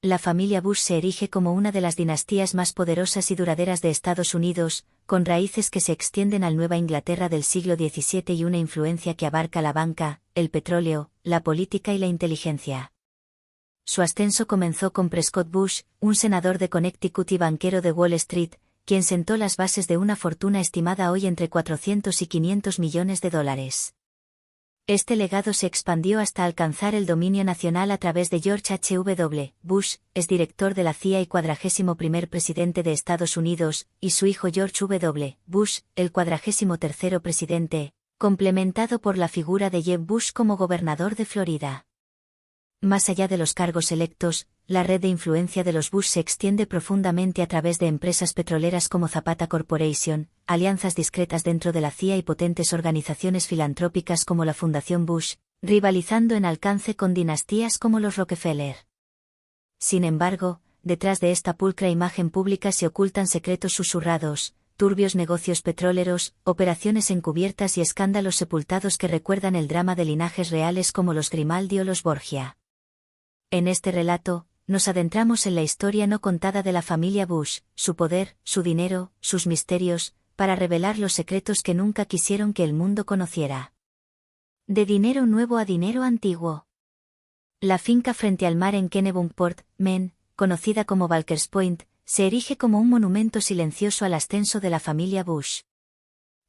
La familia Bush se erige como una de las dinastías más poderosas y duraderas de Estados Unidos, con raíces que se extienden al Nueva Inglaterra del siglo XVII y una influencia que abarca la banca, el petróleo, la política y la inteligencia. Su ascenso comenzó con Prescott Bush, un senador de Connecticut y banquero de Wall Street, quien sentó las bases de una fortuna estimada hoy entre 400 y 500 millones de dólares. Este legado se expandió hasta alcanzar el dominio nacional a través de George H. W. Bush, exdirector de la CIA y 41º presidente de Estados Unidos, y su hijo George W. Bush, el 43º presidente, complementado por la figura de Jeb Bush como gobernador de Florida. Más allá de los cargos electos, la red de influencia de los Bush se extiende profundamente a través de empresas petroleras como Zapata Corporation, alianzas discretas dentro de la CIA y potentes organizaciones filantrópicas como la Fundación Bush, rivalizando en alcance con dinastías como los Rockefeller. Sin embargo, detrás de esta pulcra imagen pública se ocultan secretos susurrados, turbios negocios petroleros, operaciones encubiertas y escándalos sepultados que recuerdan el drama de linajes reales como los Grimaldi o los Borgia. En este relato, nos adentramos en la historia no contada de la familia Bush, su poder, su dinero, sus misterios, para revelar los secretos que nunca quisieron que el mundo conociera. De dinero nuevo a dinero antiguo. La finca frente al mar en Kennebunkport, Maine, conocida como Walker's Point, se erige como un monumento silencioso al ascenso de la familia Bush.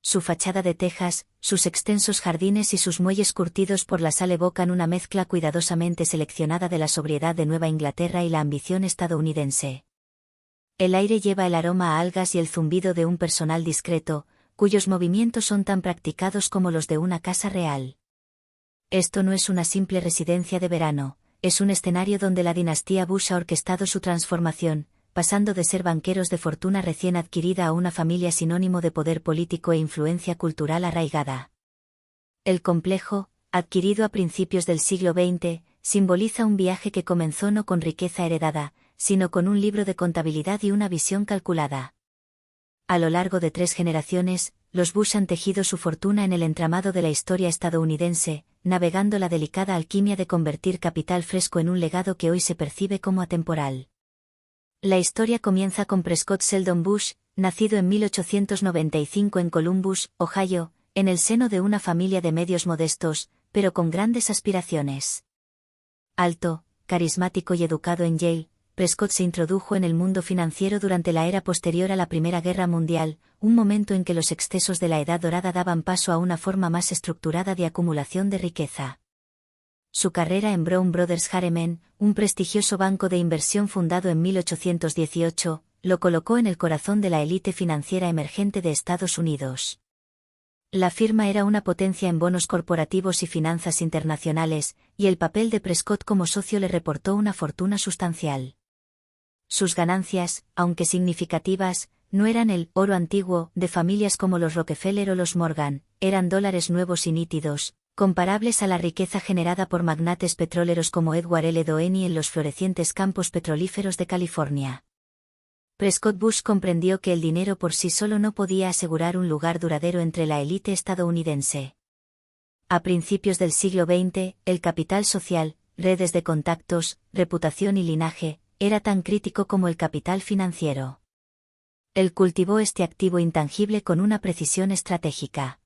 Su fachada de tejas, sus extensos jardines y sus muelles curtidos por la sal evocan una mezcla cuidadosamente seleccionada de la sobriedad de Nueva Inglaterra y la ambición estadounidense. El aire lleva el aroma a algas y el zumbido de un personal discreto, cuyos movimientos son tan practicados como los de una casa real. Esto no es una simple residencia de verano, es un escenario donde la dinastía Bush ha orquestado su transformación, pasando de ser banqueros de fortuna recién adquirida a una familia sinónimo de poder político e influencia cultural arraigada. El complejo, adquirido a principios del siglo XX, simboliza un viaje que comenzó no con riqueza heredada, sino con un libro de contabilidad y una visión calculada. A lo largo de 3 generaciones, los Bush han tejido su fortuna en el entramado de la historia estadounidense, navegando la delicada alquimia de convertir capital fresco en un legado que hoy se percibe como atemporal. La historia comienza con Prescott Sheldon Bush, nacido en 1895 en Columbus, Ohio, en el seno de una familia de medios modestos, pero con grandes aspiraciones. Alto, carismático y educado en Yale, Prescott se introdujo en el mundo financiero durante la era posterior a la Primera Guerra Mundial, un momento en que los excesos de la Edad Dorada daban paso a una forma más estructurada de acumulación de riqueza. Su carrera en Brown Brothers Harriman, un prestigioso banco de inversión fundado en 1818, lo colocó en el corazón de la élite financiera emergente de Estados Unidos. La firma era una potencia en bonos corporativos y finanzas internacionales, y el papel de Prescott como socio le reportó una fortuna sustancial. Sus ganancias, aunque significativas, no eran el oro antiguo de familias como los Rockefeller o los Morgan, eran dólares nuevos y nítidos, comparables a la riqueza generada por magnates petroleros como Edward L. Doheny en los florecientes campos petrolíferos de California. Prescott Bush comprendió que el dinero por sí solo no podía asegurar un lugar duradero entre la élite estadounidense. A principios del siglo XX, el capital social, redes de contactos, reputación y linaje, era tan crítico como el capital financiero. Él cultivó este activo intangible con una precisión estratégica.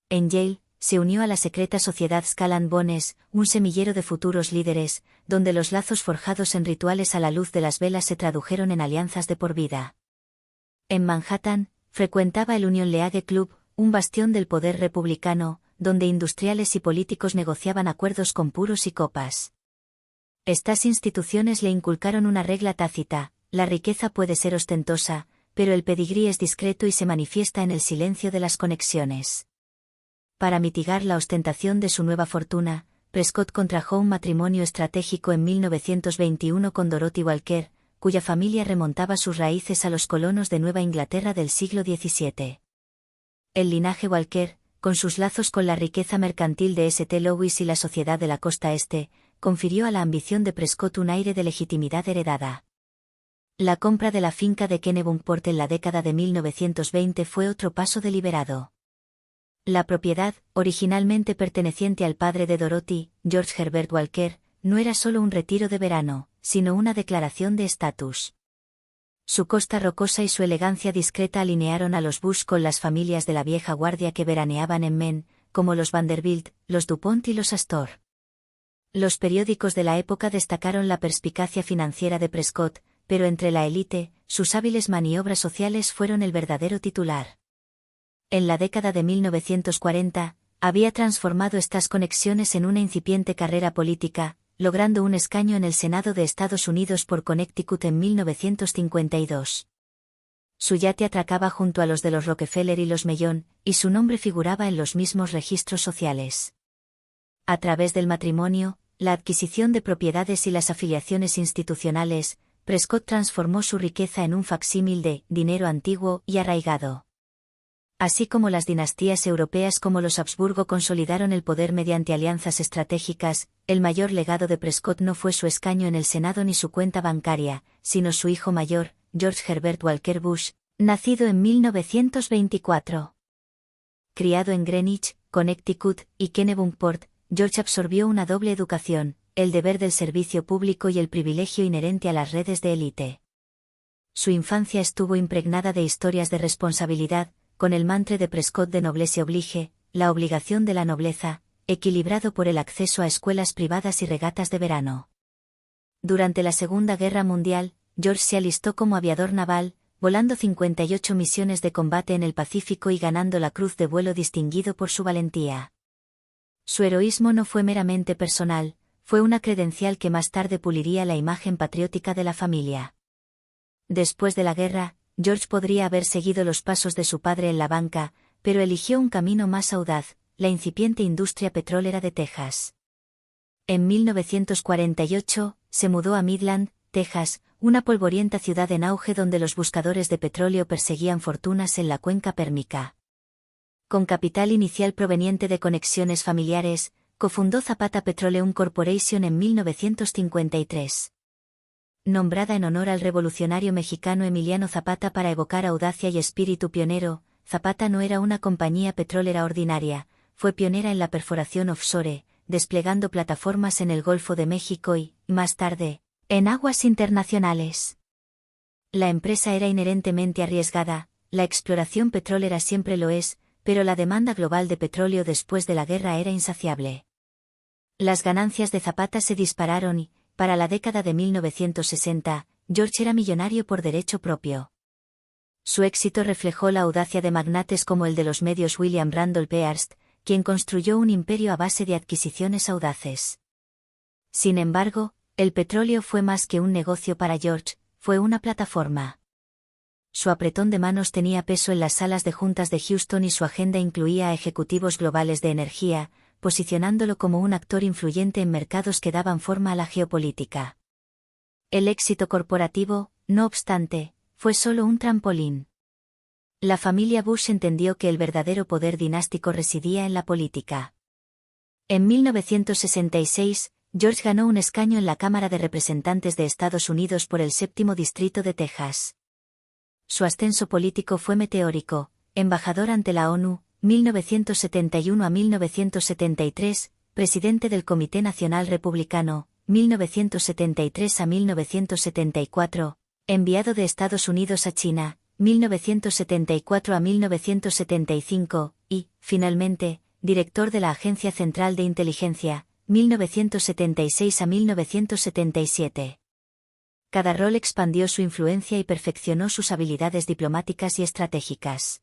En Yale, se unió a la secreta sociedad Skull and Bones, un semillero de futuros líderes, donde los lazos forjados en rituales a la luz de las velas se tradujeron en alianzas de por vida. En Manhattan, frecuentaba el Union League Club, un bastión del poder republicano, donde industriales y políticos negociaban acuerdos con puros y copas. Estas instituciones le inculcaron una regla tácita: la riqueza puede ser ostentosa, pero el pedigrí es discreto y se manifiesta en el silencio de las conexiones. Para mitigar la ostentación de su nueva fortuna, Prescott contrajo un matrimonio estratégico en 1921 con Dorothy Walker, cuya familia remontaba sus raíces a los colonos de Nueva Inglaterra del siglo XVII. El linaje Walker, con sus lazos con la riqueza mercantil de St. Louis y la sociedad de la costa este, confirió a la ambición de Prescott un aire de legitimidad heredada. La compra de la finca de Kennebunkport en la década de 1920 fue otro paso deliberado. La propiedad, originalmente perteneciente al padre de Dorothy, George Herbert Walker, no era solo un retiro de verano, sino una declaración de estatus. Su costa rocosa y su elegancia discreta alinearon a los Bush con las familias de la vieja guardia que veraneaban en Maine, como los Vanderbilt, los DuPont y los Astor. Los periódicos de la época destacaron la perspicacia financiera de Prescott, pero entre la élite, sus hábiles maniobras sociales fueron el verdadero titular. En la década de 1940, había transformado estas conexiones en una incipiente carrera política, logrando un escaño en el Senado de Estados Unidos por Connecticut en 1952. Su yate atracaba junto a los de los Rockefeller y los Mellon, y su nombre figuraba en los mismos registros sociales. A través del matrimonio, la adquisición de propiedades y las afiliaciones institucionales, Prescott transformó su riqueza en un facsímil de dinero antiguo y arraigado. Así como las dinastías europeas como los Habsburgo consolidaron el poder mediante alianzas estratégicas, el mayor legado de Prescott no fue su escaño en el Senado ni su cuenta bancaria, sino su hijo mayor, George Herbert Walker Bush, nacido en 1924. Criado en Greenwich, Connecticut, y Kennebunkport, George absorbió una doble educación, el deber del servicio público y el privilegio inherente a las redes de élite. Su infancia estuvo impregnada de historias de responsabilidad, con el mantra de Prescott de noblesse oblige, la obligación de la nobleza, equilibrado por el acceso a escuelas privadas y regatas de verano. Durante la Segunda Guerra Mundial, George se alistó como aviador naval, volando 58 misiones de combate en el Pacífico y ganando la Cruz de Vuelo distinguido por su valentía. Su heroísmo no fue meramente personal, fue una credencial que más tarde puliría la imagen patriótica de la familia. Después de la guerra, George podría haber seguido los pasos de su padre en la banca, pero eligió un camino más audaz, la incipiente industria petrolera de Texas. En 1948, se mudó a Midland, Texas, una polvorienta ciudad en auge donde los buscadores de petróleo perseguían fortunas en la cuenca pérmica. Con capital inicial proveniente de conexiones familiares, cofundó Zapata Petroleum Corporation en 1953. Nombrada en honor al revolucionario mexicano Emiliano Zapata para evocar audacia y espíritu pionero, Zapata no era una compañía petrolera ordinaria, fue pionera en la perforación offshore, desplegando plataformas en el Golfo de México y, más tarde, en aguas internacionales. La empresa era inherentemente arriesgada, la exploración petrolera siempre lo es, pero la demanda global de petróleo después de la guerra era insaciable. Las ganancias de Zapata se dispararon y, para la década de 1960, George era millonario por derecho propio. Su éxito reflejó la audacia de magnates como el de los medios William Randolph Hearst, quien construyó un imperio a base de adquisiciones audaces. Sin embargo, el petróleo fue más que un negocio para George, fue una plataforma. Su apretón de manos tenía peso en las salas de juntas de Houston y su agenda incluía a ejecutivos globales de energía, posicionándolo como un actor influyente en mercados que daban forma a la geopolítica. El éxito corporativo, no obstante, fue solo un trampolín. La familia Bush entendió que el verdadero poder dinástico residía en la política. En 1966, George ganó un escaño en la Cámara de Representantes de Estados Unidos por el 7º Distrito de Texas. Su ascenso político fue meteórico, embajador ante la ONU, 1971 a 1973, presidente del Comité Nacional Republicano, 1973 a 1974, enviado de Estados Unidos a China, 1974 a 1975, y, finalmente, director de la Agencia Central de Inteligencia, 1976 a 1977. Cada rol expandió su influencia y perfeccionó sus habilidades diplomáticas y estratégicas.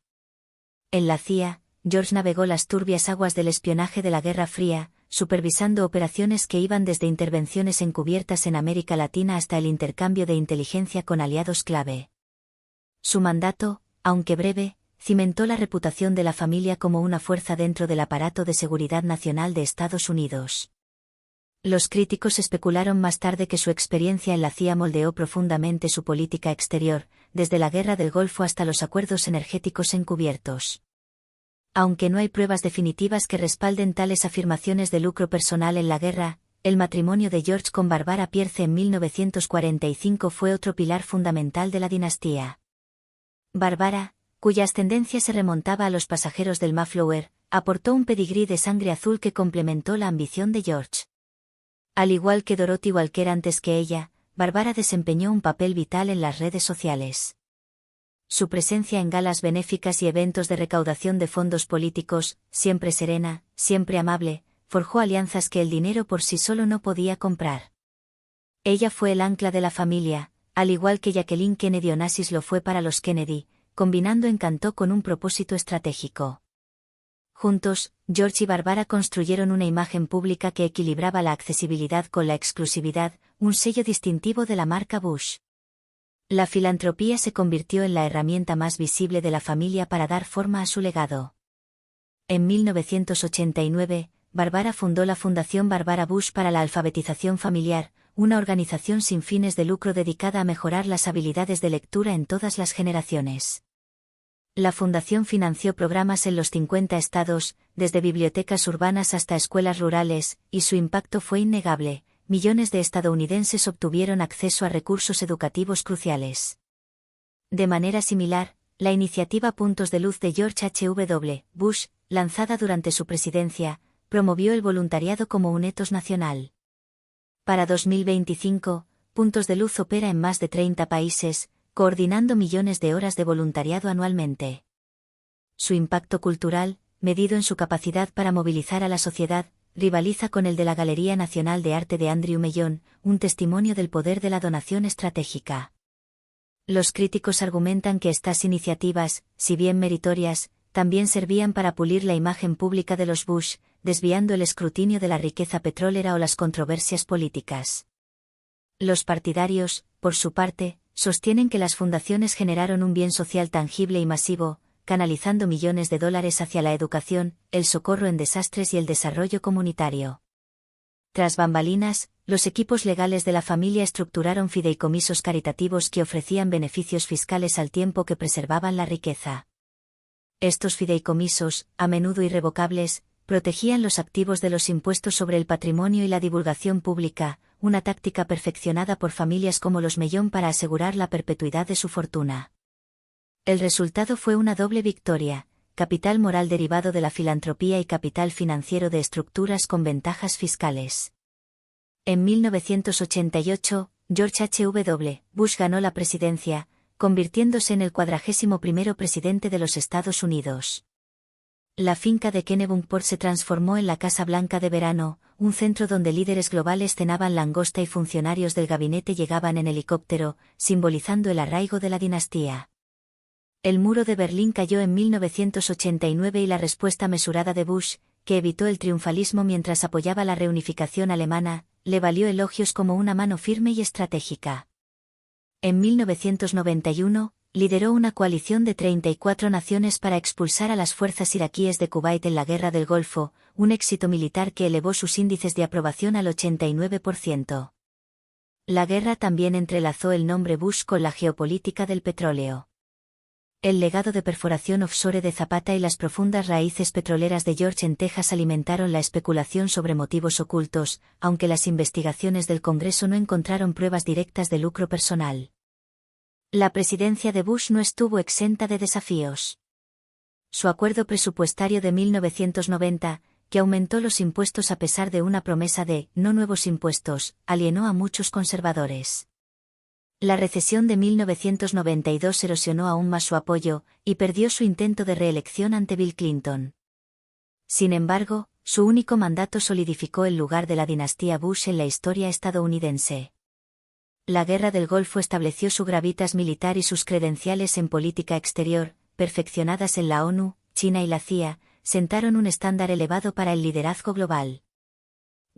En la CIA, George navegó las turbias aguas del espionaje de la Guerra Fría, supervisando operaciones que iban desde intervenciones encubiertas en América Latina hasta el intercambio de inteligencia con aliados clave. Su mandato, aunque breve, cimentó la reputación de la familia como una fuerza dentro del aparato de seguridad nacional de Estados Unidos. Los críticos especularon más tarde que su experiencia en la CIA moldeó profundamente su política exterior, desde la Guerra del Golfo hasta los acuerdos energéticos encubiertos. Aunque no hay pruebas definitivas que respalden tales afirmaciones de lucro personal en la guerra, el matrimonio de George con Barbara Pierce en 1945 fue otro pilar fundamental de la dinastía. Barbara, cuya ascendencia se remontaba a los pasajeros del Mayflower, aportó un pedigrí de sangre azul que complementó la ambición de George. Al igual que Dorothy Walker antes que ella, Barbara desempeñó un papel vital en las redes sociales. Su presencia en galas benéficas y eventos de recaudación de fondos políticos, siempre serena, siempre amable, forjó alianzas que el dinero por sí solo no podía comprar. Ella fue el ancla de la familia, al igual que Jacqueline Kennedy Onassis lo fue para los Kennedy, combinando encanto con un propósito estratégico. Juntos, George y Barbara construyeron una imagen pública que equilibraba la accesibilidad con la exclusividad, un sello distintivo de la marca Bush. La filantropía se convirtió en la herramienta más visible de la familia para dar forma a su legado. En 1989, Barbara fundó la Fundación Barbara Bush para la alfabetización familiar, una organización sin fines de lucro dedicada a mejorar las habilidades de lectura en todas las generaciones. La fundación financió programas en los 50 estados, desde bibliotecas urbanas hasta escuelas rurales, y su impacto fue innegable. Millones de estadounidenses obtuvieron acceso a recursos educativos cruciales. De manera similar, la iniciativa Puntos de Luz de George H.W. Bush, lanzada durante su presidencia, promovió el voluntariado como un etos nacional. Para 2025, Puntos de Luz opera en más de 30 países, coordinando millones de horas de voluntariado anualmente. Su impacto cultural, medido en su capacidad para movilizar a la sociedad, rivaliza con el de la Galería Nacional de Arte de Andrew Mellon, un testimonio del poder de la donación estratégica. Los críticos argumentan que estas iniciativas, si bien meritorias, también servían para pulir la imagen pública de los Bush, desviando el escrutinio de la riqueza petrolera o las controversias políticas. Los partidarios, por su parte, sostienen que las fundaciones generaron un bien social tangible y masivo, canalizando millones de dólares hacia la educación, el socorro en desastres y el desarrollo comunitario. Tras bambalinas, los equipos legales de la familia estructuraron fideicomisos caritativos que ofrecían beneficios fiscales al tiempo que preservaban la riqueza. Estos fideicomisos, a menudo irrevocables, protegían los activos de los impuestos sobre el patrimonio y la divulgación pública, una táctica perfeccionada por familias como los Mellon para asegurar la perpetuidad de su fortuna. El resultado fue una doble victoria: capital moral derivado de la filantropía y capital financiero de estructuras con ventajas fiscales. En 1988, George H.W. Bush ganó la presidencia, convirtiéndose en el 41º presidente de los Estados Unidos. La finca de Kennebunkport se transformó en la Casa Blanca de verano, un centro donde líderes globales cenaban langosta y funcionarios del gabinete llegaban en helicóptero, simbolizando el arraigo de la dinastía. El muro de Berlín cayó en 1989 y la respuesta mesurada de Bush, que evitó el triunfalismo mientras apoyaba la reunificación alemana, le valió elogios como una mano firme y estratégica. En 1991, lideró una coalición de 34 naciones para expulsar a las fuerzas iraquíes de Kuwait en la Guerra del Golfo, un éxito militar que elevó sus índices de aprobación al 89%. La guerra también entrelazó el nombre Bush con la geopolítica del petróleo. El legado de perforación offshore de Zapata y las profundas raíces petroleras de George en Texas alimentaron la especulación sobre motivos ocultos, aunque las investigaciones del Congreso no encontraron pruebas directas de lucro personal. La presidencia de Bush no estuvo exenta de desafíos. Su acuerdo presupuestario de 1990, que aumentó los impuestos a pesar de una promesa de no nuevos impuestos, alienó a muchos conservadores. La recesión de 1992 erosionó aún más su apoyo, y perdió su intento de reelección ante Bill Clinton. Sin embargo, su único mandato solidificó el lugar de la dinastía Bush en la historia estadounidense. La Guerra del Golfo estableció su gravitas militar y sus credenciales en política exterior, perfeccionadas en la ONU, China y la CIA, sentaron un estándar elevado para el liderazgo global.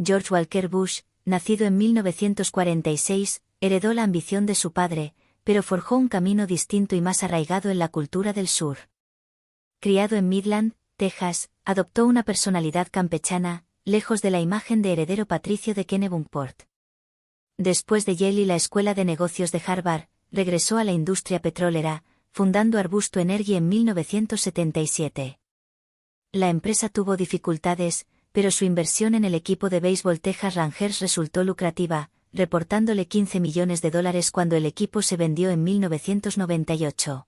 George Walker Bush, nacido en 1946, heredó la ambición de su padre, pero forjó un camino distinto y más arraigado en la cultura del sur. Criado en Midland, Texas, adoptó una personalidad campechana, lejos de la imagen de heredero patricio de Kennebunkport. Después de Yale y la Escuela de Negocios de Harvard, regresó a la industria petrolera, fundando Arbusto Energy en 1977. La empresa tuvo dificultades, pero su inversión en el equipo de béisbol Texas Rangers resultó lucrativa, reportándole $15 millones cuando el equipo se vendió en 1998.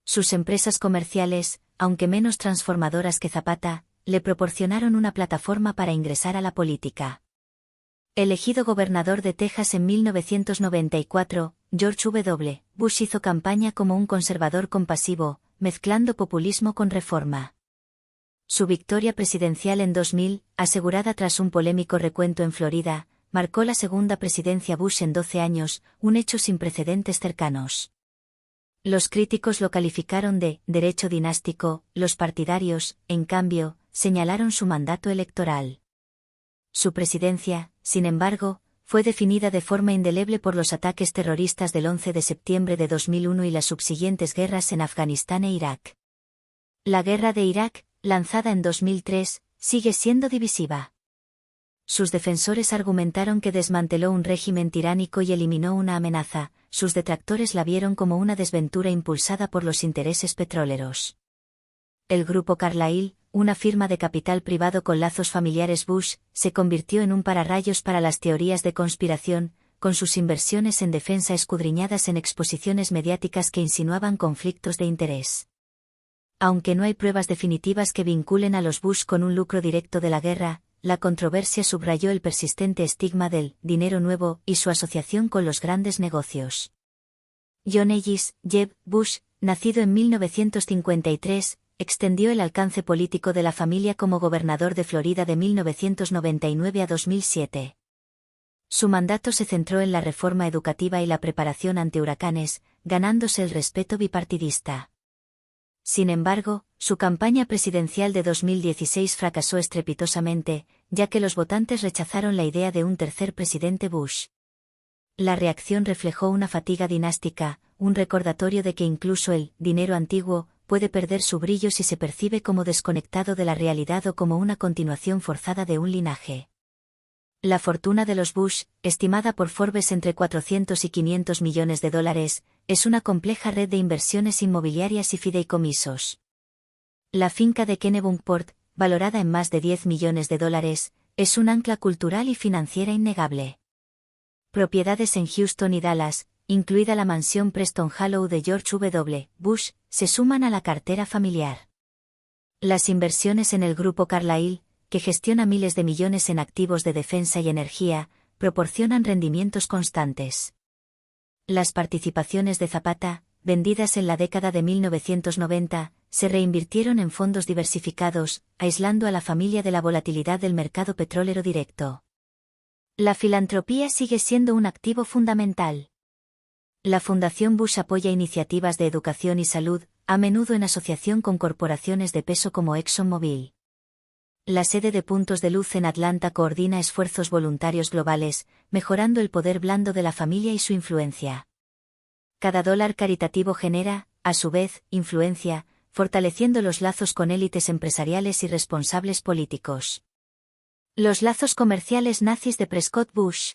Sus empresas comerciales, aunque menos transformadoras que Zapata, le proporcionaron una plataforma para ingresar a la política. Elegido gobernador de Texas en 1994, George W. Bush hizo campaña como un conservador compasivo, mezclando populismo con reforma. Su victoria presidencial en 2000, asegurada tras un polémico recuento en Florida, marcó la segunda presidencia Bush en 12 años, un hecho sin precedentes cercanos. Los críticos lo calificaron de derecho dinástico, los partidarios, en cambio, señalaron su mandato electoral. Su presidencia, sin embargo, fue definida de forma indeleble por los ataques terroristas del 11 de septiembre de 2001 y las subsiguientes guerras en Afganistán e Irak. La guerra de Irak, lanzada en 2003, sigue siendo divisiva. Sus defensores argumentaron que desmanteló un régimen tiránico y eliminó una amenaza, sus detractores la vieron como una desventura impulsada por los intereses petroleros. El grupo Carlyle, una firma de capital privado con lazos familiares Bush, se convirtió en un pararrayos para las teorías de conspiración, con sus inversiones en defensa escudriñadas en exposiciones mediáticas que insinuaban conflictos de interés. Aunque no hay pruebas definitivas que vinculen a los Bush con un lucro directo de la guerra, la controversia subrayó el persistente estigma del dinero nuevo y su asociación con los grandes negocios. John Ellis, Jeb Bush, nacido en 1953, extendió el alcance político de la familia como gobernador de Florida de 1999 a 2007. Su mandato se centró en la reforma educativa y la preparación ante huracanes, ganándose el respeto bipartidista. Sin embargo, su campaña presidencial de 2016 fracasó estrepitosamente, ya que los votantes rechazaron la idea de un tercer presidente Bush. La reacción reflejó una fatiga dinástica, un recordatorio de que incluso el dinero antiguo puede perder su brillo si se percibe como desconectado de la realidad o como una continuación forzada de un linaje. La fortuna de los Bush, estimada por Forbes entre 400 y 500 millones de dólares, es una compleja red de inversiones inmobiliarias y fideicomisos. La finca de Kennebunkport, valorada en más de 10 millones de dólares, es un ancla cultural y financiera innegable. Propiedades en Houston y Dallas, incluida la mansión Preston Hollow de George W. Bush, se suman a la cartera familiar. Las inversiones en el grupo Carlyle, que gestiona miles de millones en activos de defensa y energía, proporcionan rendimientos constantes. Las participaciones de Zapata, vendidas en la década de 1990, se reinvirtieron en fondos diversificados, aislando a la familia de la volatilidad del mercado petrolero directo. La filantropía sigue siendo un activo fundamental. La Fundación Bush apoya iniciativas de educación y salud, a menudo en asociación con corporaciones de peso como ExxonMobil. La sede de Puntos de Luz en Atlanta coordina esfuerzos voluntarios globales, mejorando el poder blando de la familia y su influencia. Cada dólar caritativo genera, a su vez, influencia, fortaleciendo los lazos con élites empresariales y responsables políticos. Los lazos comerciales nazis de Prescott Bush.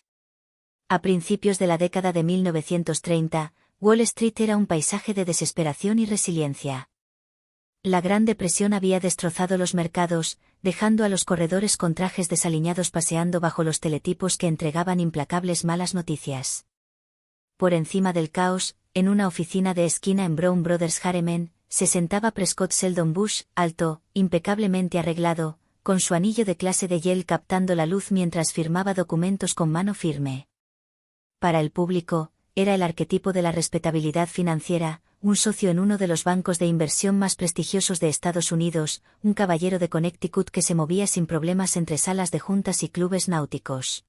A principios de la década de 1930, Wall Street era un paisaje de desesperación y resiliencia. La Gran Depresión había destrozado los mercados, dejando a los corredores con trajes desaliñados paseando bajo los teletipos que entregaban implacables malas noticias. Por encima del caos, en una oficina de esquina en Brown Brothers Harriman, se sentaba Prescott Sheldon Bush, alto, impecablemente arreglado, con su anillo de clase de Yale captando la luz mientras firmaba documentos con mano firme. Para el público, era el arquetipo de la respetabilidad financiera, un socio en uno de los bancos de inversión más prestigiosos de Estados Unidos, un caballero de Connecticut que se movía sin problemas entre salas de juntas y clubes náuticos.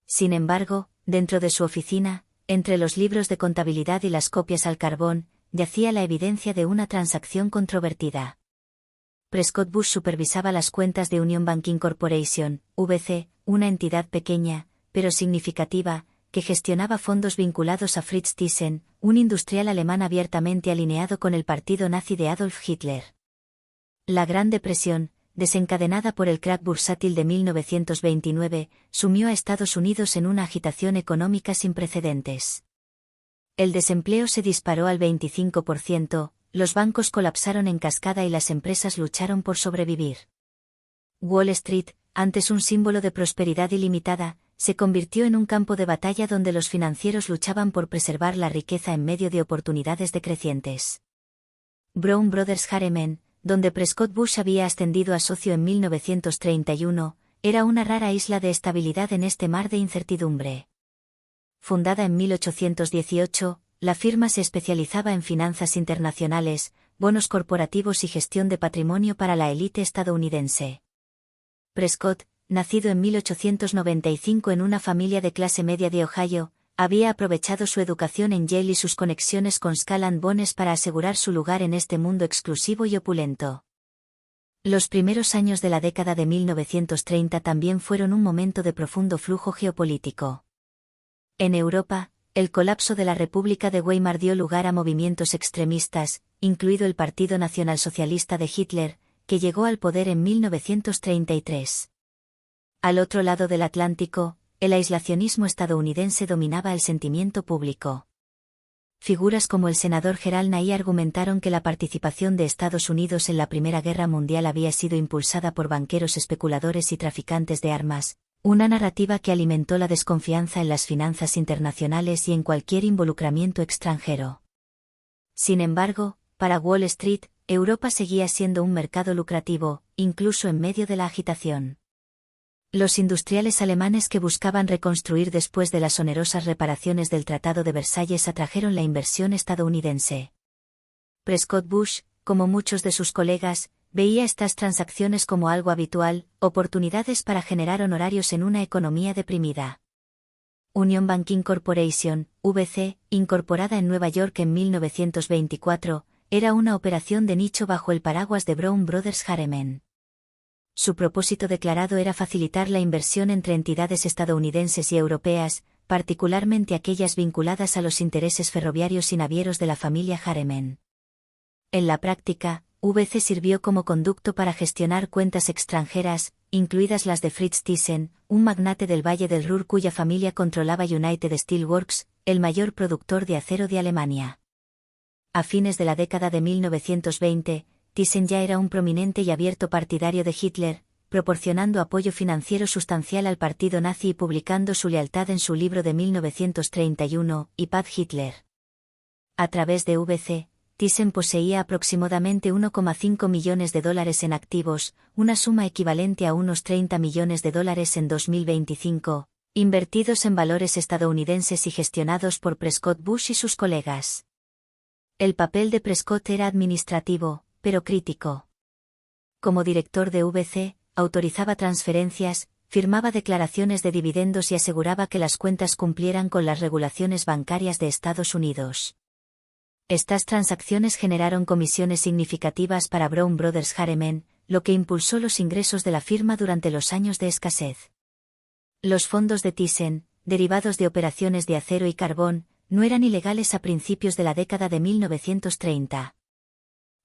Sin embargo, dentro de su oficina, entre los libros de contabilidad y las copias al carbón, yacía la evidencia de una transacción controvertida. Prescott Bush supervisaba las cuentas de Union Banking Corporation, VC, una entidad pequeña, pero significativa, que gestionaba fondos vinculados a Fritz Thyssen, un industrial alemán abiertamente alineado con el partido nazi de Adolf Hitler. La Gran Depresión, desencadenada por el crack bursátil de 1929, sumió a Estados Unidos en una agitación económica sin precedentes. El desempleo se disparó al 25%, los bancos colapsaron en cascada y las empresas lucharon por sobrevivir. Wall Street, antes un símbolo de prosperidad ilimitada, se convirtió en un campo de batalla donde los financieros luchaban por preservar la riqueza en medio de oportunidades decrecientes. Brown Brothers Harriman, donde Prescott Bush había ascendido a socio en 1931, era una rara isla de estabilidad en este mar de incertidumbre. Fundada en 1818, la firma se especializaba en finanzas internacionales, bonos corporativos y gestión de patrimonio para la élite estadounidense. Prescott, nacido en 1895 en una familia de clase media de Ohio, había aprovechado su educación en Yale y sus conexiones con Skull & Bones para asegurar su lugar en este mundo exclusivo y opulento. Los primeros años de la década de 1930 también fueron un momento de profundo flujo geopolítico. En Europa, el colapso de la República de Weimar dio lugar a movimientos extremistas, incluido el Partido Nacionalsocialista de Hitler, que llegó al poder en 1933. Al otro lado del Atlántico, el aislacionismo estadounidense dominaba el sentimiento público. Figuras como el senador Gerald Ney argumentaron que la participación de Estados Unidos en la Primera Guerra Mundial había sido impulsada por banqueros especuladores y traficantes de armas, una narrativa que alimentó la desconfianza en las finanzas internacionales y en cualquier involucramiento extranjero. Sin embargo, para Wall Street, Europa seguía siendo un mercado lucrativo, incluso en medio de la agitación. Los industriales alemanes que buscaban reconstruir después de las onerosas reparaciones del Tratado de Versalles atrajeron la inversión estadounidense. Prescott Bush, como muchos de sus colegas, veía estas transacciones como algo habitual, oportunidades para generar honorarios en una economía deprimida. Union Banking Corporation, VC, incorporada en Nueva York en 1924, era una operación de nicho bajo el paraguas de Brown Brothers Harriman. Su propósito declarado era facilitar la inversión entre entidades estadounidenses y europeas, particularmente aquellas vinculadas a los intereses ferroviarios y navieros de la familia Harriman. En la práctica, VC sirvió como conducto para gestionar cuentas extranjeras, incluidas las de Fritz Thyssen, un magnate del Valle del Ruhr cuya familia controlaba United Steelworks, el mayor productor de acero de Alemania. A fines de la década de 1920, Thyssen ya era un prominente y abierto partidario de Hitler, proporcionando apoyo financiero sustancial al partido nazi y publicando su lealtad en su libro de 1931, Ipad Hitler. A través de VC, Thyssen poseía aproximadamente $1,5 millones en activos, una suma equivalente a unos $30 millones en 2025, invertidos en valores estadounidenses y gestionados por Prescott Bush y sus colegas. El papel de Prescott era administrativo, pero crítico. Como director de VC, autorizaba transferencias, firmaba declaraciones de dividendos y aseguraba que las cuentas cumplieran con las regulaciones bancarias de Estados Unidos. Estas transacciones generaron comisiones significativas para Brown Brothers Harriman, lo que impulsó los ingresos de la firma durante los años de escasez. Los fondos de Thyssen, derivados de operaciones de acero y carbón, no eran ilegales a principios de la década de 1930.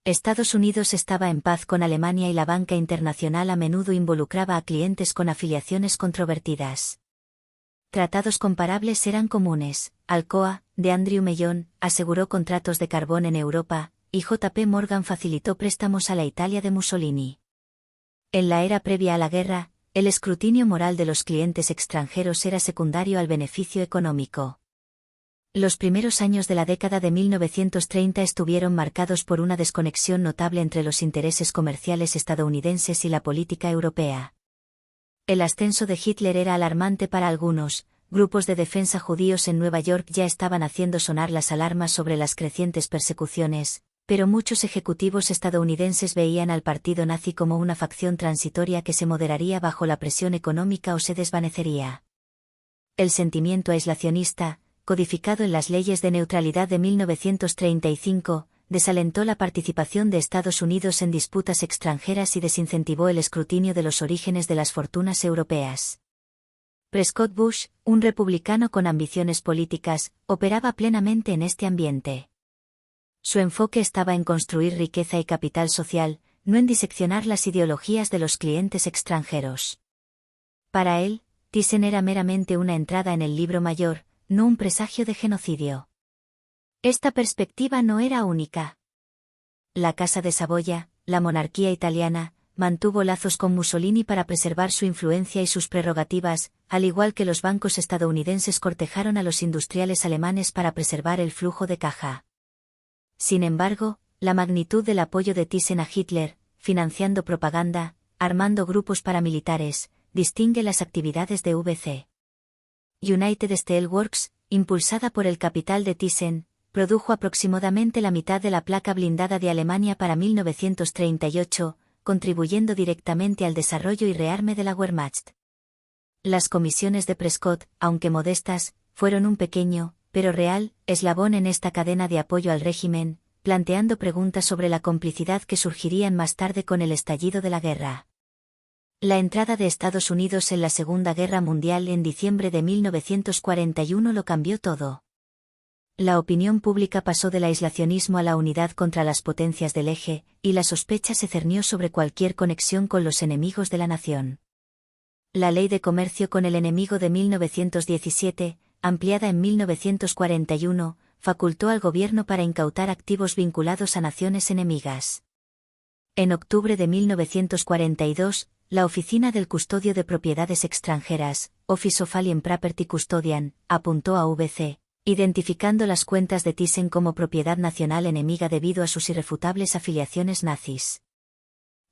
Estados Unidos estaba en paz con Alemania y la banca internacional a menudo involucraba a clientes con afiliaciones controvertidas. Tratados comparables eran comunes. Alcoa, de Andrew Mellon, aseguró contratos de carbón en Europa, y JP Morgan facilitó préstamos a la Italia de Mussolini. En la era previa a la guerra, el escrutinio moral de los clientes extranjeros era secundario al beneficio económico. Los primeros años de la década de 1930 estuvieron marcados por una desconexión notable entre los intereses comerciales estadounidenses y la política europea. El ascenso de Hitler era alarmante para algunos. Grupos de defensa judíos en Nueva York ya estaban haciendo sonar las alarmas sobre las crecientes persecuciones, pero muchos ejecutivos estadounidenses veían al partido nazi como una facción transitoria que se moderaría bajo la presión económica o se desvanecería. El sentimiento aislacionista, codificado en las leyes de neutralidad de 1935, desalentó la participación de Estados Unidos en disputas extranjeras y desincentivó el escrutinio de los orígenes de las fortunas europeas. Prescott Bush, un republicano con ambiciones políticas, operaba plenamente en este ambiente. Su enfoque estaba en construir riqueza y capital social, no en diseccionar las ideologías de los clientes extranjeros. Para él, Thyssen era meramente una entrada en el libro mayor, no un presagio de genocidio. Esta perspectiva no era única. La Casa de Saboya, la monarquía italiana, mantuvo lazos con Mussolini para preservar su influencia y sus prerrogativas, al igual que los bancos estadounidenses cortejaron a los industriales alemanes para preservar el flujo de caja. Sin embargo, la magnitud del apoyo de Thyssen a Hitler, financiando propaganda, armando grupos paramilitares, distingue las actividades de VC. United Steelworks, impulsada por el capital de Thyssen, produjo aproximadamente la mitad de la placa blindada de Alemania para 1938, contribuyendo directamente al desarrollo y rearme de la Wehrmacht. Las comisiones de Prescott, aunque modestas, fueron un pequeño, pero real, eslabón en esta cadena de apoyo al régimen, planteando preguntas sobre la complicidad que surgirían más tarde con el estallido de la guerra. La entrada de Estados Unidos en la Segunda Guerra Mundial en diciembre de 1941 lo cambió todo. La opinión pública pasó del aislacionismo a la unidad contra las potencias del eje, y la sospecha se cernió sobre cualquier conexión con los enemigos de la nación. La Ley de Comercio con el Enemigo de 1917, ampliada en 1941, facultó al gobierno para incautar activos vinculados a naciones enemigas. En octubre de 1942, la Oficina del Custodio de Propiedades Extranjeras, Office of Alien Property Custodian, apuntó a VC, identificando las cuentas de Thyssen como propiedad nacional enemiga debido a sus irrefutables afiliaciones nazis.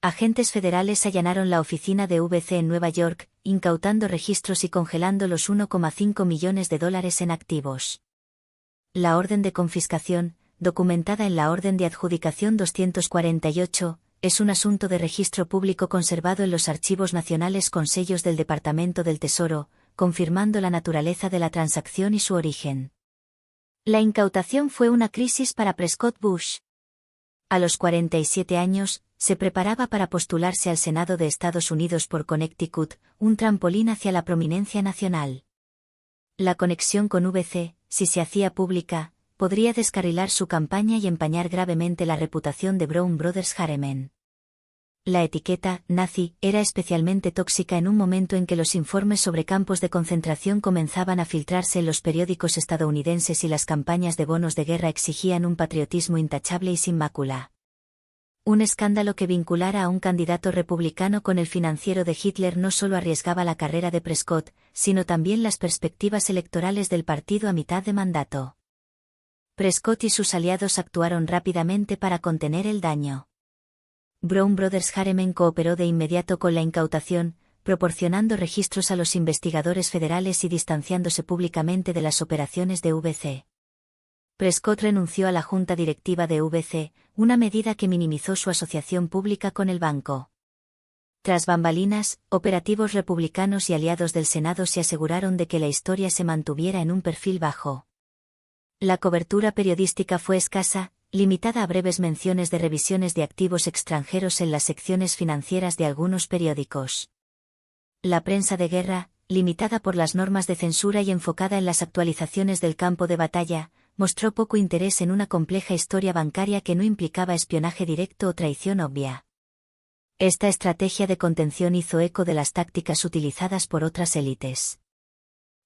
Agentes federales allanaron la oficina de VC en Nueva York, incautando registros y congelando los $1,5 millones en activos. La orden de confiscación, documentada en la Orden de Adjudicación 248, es un asunto de registro público conservado en los archivos nacionales con sellos del Departamento del Tesoro, confirmando la naturaleza de la transacción y su origen. La incautación fue una crisis para Prescott Bush. A los 47 años, se preparaba para postularse al Senado de Estados Unidos por Connecticut, un trampolín hacia la prominencia nacional. La conexión con VC, si se hacía pública, podría descarrilar su campaña y empañar gravemente la reputación de Brown Brothers Harriman. La etiqueta nazi era especialmente tóxica en un momento en que los informes sobre campos de concentración comenzaban a filtrarse en los periódicos estadounidenses y las campañas de bonos de guerra exigían un patriotismo intachable y sin mácula. Un escándalo que vinculara a un candidato republicano con el financiero de Hitler no solo arriesgaba la carrera de Prescott, sino también las perspectivas electorales del partido a mitad de mandato. Prescott y sus aliados actuaron rápidamente para contener el daño. Brown Brothers Harriman cooperó de inmediato con la incautación, proporcionando registros a los investigadores federales y distanciándose públicamente de las operaciones de VC. Prescott renunció a la junta directiva de VC, una medida que minimizó su asociación pública con el banco. Tras bambalinas, operativos republicanos y aliados del Senado se aseguraron de que la historia se mantuviera en un perfil bajo. La cobertura periodística fue escasa, limitada a breves menciones de revisiones de activos extranjeros en las secciones financieras de algunos periódicos. La prensa de guerra, limitada por las normas de censura y enfocada en las actualizaciones del campo de batalla, mostró poco interés en una compleja historia bancaria que no implicaba espionaje directo o traición obvia. Esta estrategia de contención hizo eco de las tácticas utilizadas por otras élites.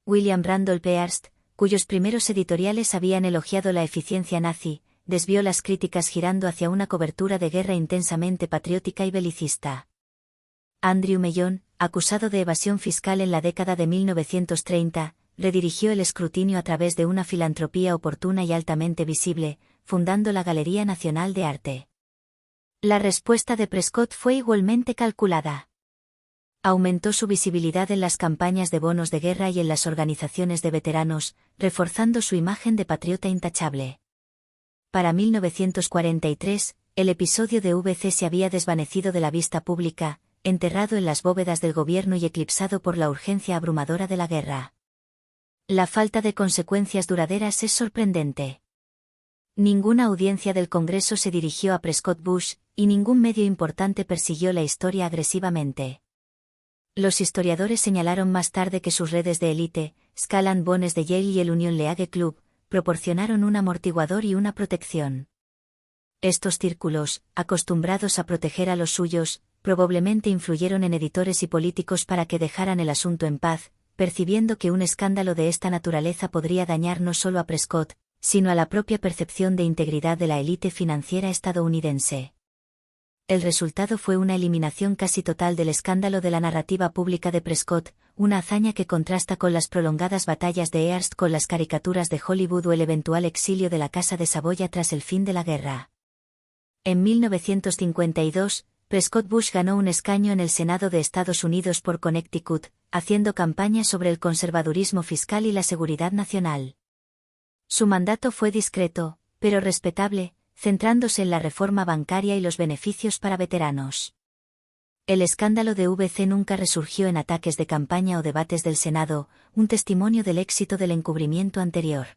William Randolph Hearst, cuyos primeros editoriales habían elogiado la eficiencia nazi, desvió las críticas girando hacia una cobertura de guerra intensamente patriótica y belicista. Andrew Mellon, acusado de evasión fiscal en la década de 1930, redirigió el escrutinio a través de una filantropía oportuna y altamente visible, fundando la Galería Nacional de Arte. La respuesta de Prescott fue igualmente calculada. Aumentó su visibilidad en las campañas de bonos de guerra y en las organizaciones de veteranos, reforzando su imagen de patriota intachable. Para 1943, el episodio de VC se había desvanecido de la vista pública, enterrado en las bóvedas del gobierno y eclipsado por la urgencia abrumadora de la guerra. La falta de consecuencias duraderas es sorprendente. Ninguna audiencia del Congreso se dirigió a Prescott Bush, y ningún medio importante persiguió la historia agresivamente. Los historiadores señalaron más tarde que sus redes de élite, Skull and Bones de Yale y el Union League Club, proporcionaron un amortiguador y una protección. Estos círculos, acostumbrados a proteger a los suyos, probablemente influyeron en editores y políticos para que dejaran el asunto en paz, percibiendo que un escándalo de esta naturaleza podría dañar no solo a Prescott, sino a la propia percepción de integridad de la élite financiera estadounidense. El resultado fue una eliminación casi total del escándalo de la narrativa pública de Prescott, una hazaña que contrasta con las prolongadas batallas de Hearst con las caricaturas de Hollywood o el eventual exilio de la Casa de Saboya tras el fin de la guerra. En 1952, Prescott Bush ganó un escaño en el Senado de Estados Unidos por Connecticut, haciendo campaña sobre el conservadurismo fiscal y la seguridad nacional. Su mandato fue discreto, pero respetable, centrándose en la reforma bancaria y los beneficios para veteranos. El escándalo de VC nunca resurgió en ataques de campaña o debates del Senado, un testimonio del éxito del encubrimiento anterior.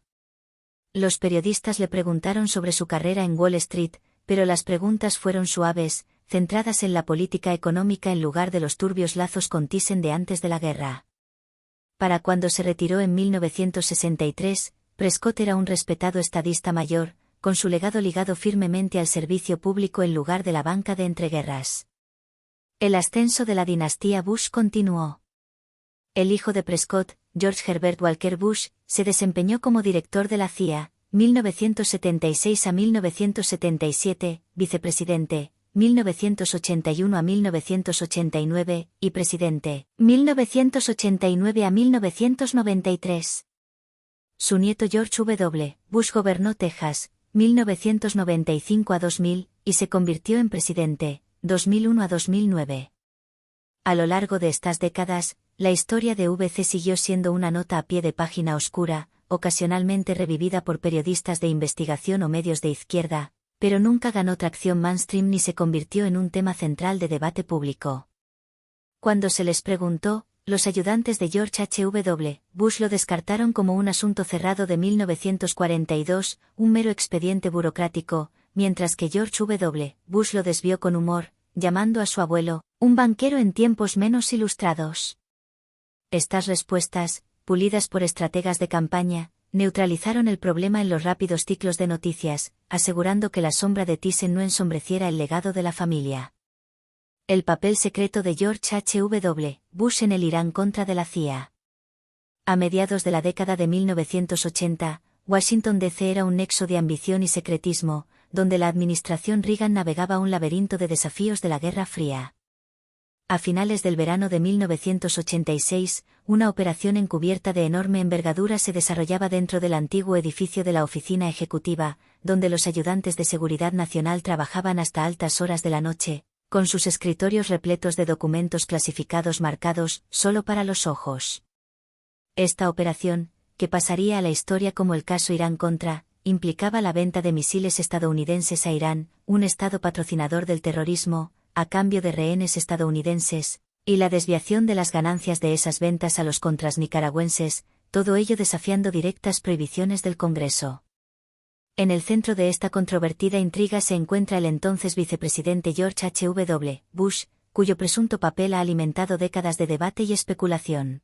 Los periodistas le preguntaron sobre su carrera en Wall Street, pero las preguntas fueron suaves, centradas en la política económica en lugar de los turbios lazos con Thyssen de antes de la guerra. Para cuando se retiró en 1963, Prescott era un respetado estadista mayor, con su legado ligado firmemente al servicio público en lugar de la banca de entreguerras. El ascenso de la dinastía Bush continuó. El hijo de Prescott, George Herbert Walker Bush, se desempeñó como director de la CIA, 1976 a 1977, vicepresidente, 1981 a 1989, y presidente, 1989 a 1993. Su nieto George W. Bush gobernó Texas, 1995 a 2000, y se convirtió en presidente, 2001 a 2009. A lo largo de estas décadas, la historia de VC siguió siendo una nota a pie de página oscura, ocasionalmente revivida por periodistas de investigación o medios de izquierda, pero nunca ganó tracción mainstream ni se convirtió en un tema central de debate público. Cuando se les preguntó, los ayudantes de George H.W. Bush lo descartaron como un asunto cerrado de 1942, un mero expediente burocrático, mientras que George W. Bush lo desvió con humor, llamando a su abuelo, un banquero en tiempos menos ilustrados. Estas respuestas, pulidas por estrategas de campaña, neutralizaron el problema en los rápidos ciclos de noticias, asegurando que la sombra de Thyssen no ensombreciera el legado de la familia. El papel secreto de George H.W. Bush en el Irán contra de la CIA. A mediados de la década de 1980, Washington D.C. era un nexo de ambición y secretismo, donde la administración Reagan navegaba un laberinto de desafíos de la Guerra Fría. A finales del verano de 1986, una operación encubierta de enorme envergadura se desarrollaba dentro del antiguo edificio de la Oficina Ejecutiva, donde los ayudantes de Seguridad Nacional trabajaban hasta altas horas de la noche, con sus escritorios repletos de documentos clasificados marcados solo para los ojos. Esta operación, que pasaría a la historia como el caso Irán-Contra, implicaba la venta de misiles estadounidenses a Irán, un estado patrocinador del terrorismo, a cambio de rehenes estadounidenses, y la desviación de las ganancias de esas ventas a los contras nicaragüenses, todo ello desafiando directas prohibiciones del Congreso. En el centro de esta controvertida intriga se encuentra el entonces vicepresidente George H.W. Bush, cuyo presunto papel ha alimentado décadas de debate y especulación.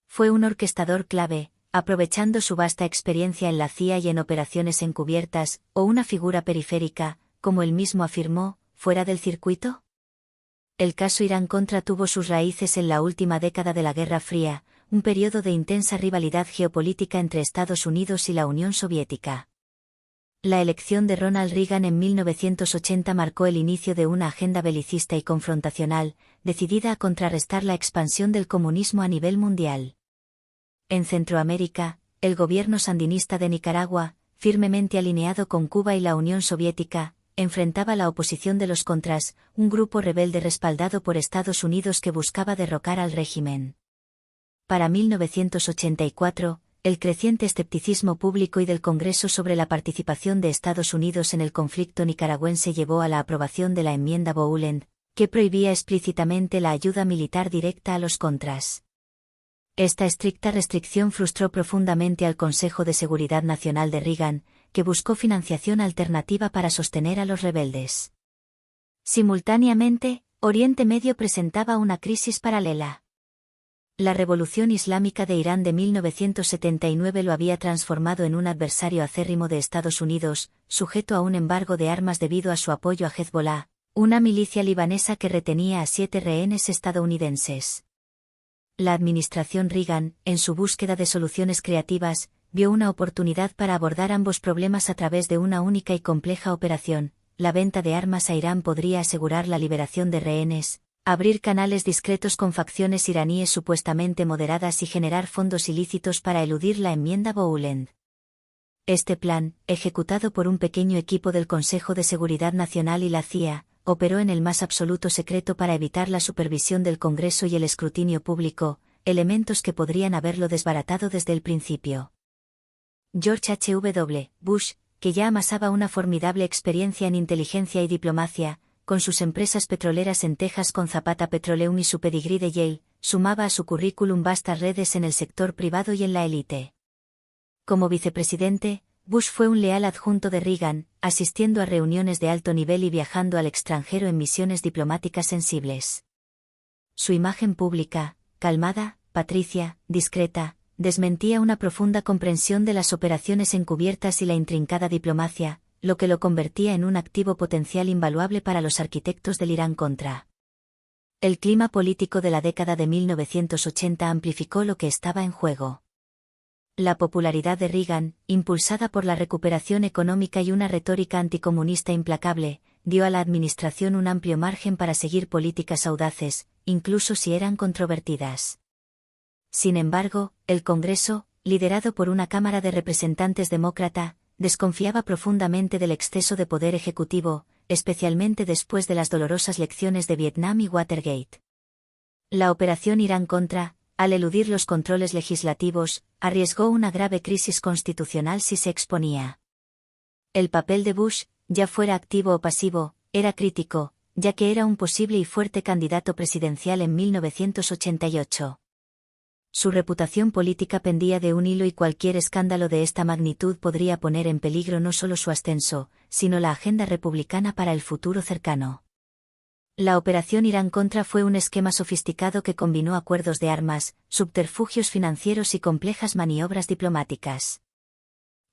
Fue un orquestador clave, aprovechando su vasta experiencia en la CIA y en operaciones encubiertas, o una figura periférica, como él mismo afirmó, fuera del circuito. El caso Irán-Contra tuvo sus raíces en la última década de la Guerra Fría, un periodo de intensa rivalidad geopolítica entre Estados Unidos y la Unión Soviética. La elección de Ronald Reagan en 1980 marcó el inicio de una agenda belicista y confrontacional, decidida a contrarrestar la expansión del comunismo a nivel mundial. En Centroamérica, el gobierno sandinista de Nicaragua, firmemente alineado con Cuba y la Unión Soviética, enfrentaba la oposición de los Contras, un grupo rebelde respaldado por Estados Unidos que buscaba derrocar al régimen. Para 1984, el creciente escepticismo público y del Congreso sobre la participación de Estados Unidos en el conflicto nicaragüense llevó a la aprobación de la enmienda Boulend, que prohibía explícitamente la ayuda militar directa a los Contras. Esta estricta restricción frustró profundamente al Consejo de Seguridad Nacional de Reagan, que buscó financiación alternativa para sostener a los rebeldes. Simultáneamente, Oriente Medio presentaba una crisis paralela. La Revolución Islámica de Irán de 1979 lo había transformado en un adversario acérrimo de Estados Unidos, sujeto a un embargo de armas debido a su apoyo a Hezbollah, una milicia libanesa que retenía a 7 rehenes estadounidenses. La administración Reagan, en su búsqueda de soluciones creativas, vio una oportunidad para abordar ambos problemas a través de una única y compleja operación. La venta de armas a Irán podría asegurar la liberación de rehenes, abrir canales discretos con facciones iraníes supuestamente moderadas y generar fondos ilícitos para eludir la enmienda Boulend. Este plan, ejecutado por un pequeño equipo del Consejo de Seguridad Nacional y la CIA, operó en el más absoluto secreto para evitar la supervisión del Congreso y el escrutinio público, elementos que podrían haberlo desbaratado desde el principio. George H.W. Bush, que ya amasaba una formidable experiencia en inteligencia y diplomacia, con sus empresas petroleras en Texas con Zapata Petroleum y su pedigrí de Yale, sumaba a su currículum vastas redes en el sector privado y en la élite. Como vicepresidente, Bush fue un leal adjunto de Reagan, asistiendo a reuniones de alto nivel y viajando al extranjero en misiones diplomáticas sensibles. Su imagen pública, calmada, patricia, discreta, desmentía una profunda comprensión de las operaciones encubiertas y la intrincada diplomacia, lo que lo convertía en un activo potencial invaluable para los arquitectos del Irán-Contra. El clima político de la década de 1980 amplificó lo que estaba en juego. La popularidad de Reagan, impulsada por la recuperación económica y una retórica anticomunista implacable, dio a la administración un amplio margen para seguir políticas audaces, incluso si eran controvertidas. Sin embargo, el Congreso, liderado por una Cámara de Representantes demócrata, desconfiaba profundamente del exceso de poder ejecutivo, especialmente después de las dolorosas lecciones de Vietnam y Watergate. La operación Irán-Contra, al eludir los controles legislativos, arriesgó una grave crisis constitucional si se exponía. El papel de Bush, ya fuera activo o pasivo, era crítico, ya que era un posible y fuerte candidato presidencial en 1988. Su reputación política pendía de un hilo y cualquier escándalo de esta magnitud podría poner en peligro no solo su ascenso, sino la agenda republicana para el futuro cercano. La operación Irán-Contra fue un esquema sofisticado que combinó acuerdos de armas, subterfugios financieros y complejas maniobras diplomáticas.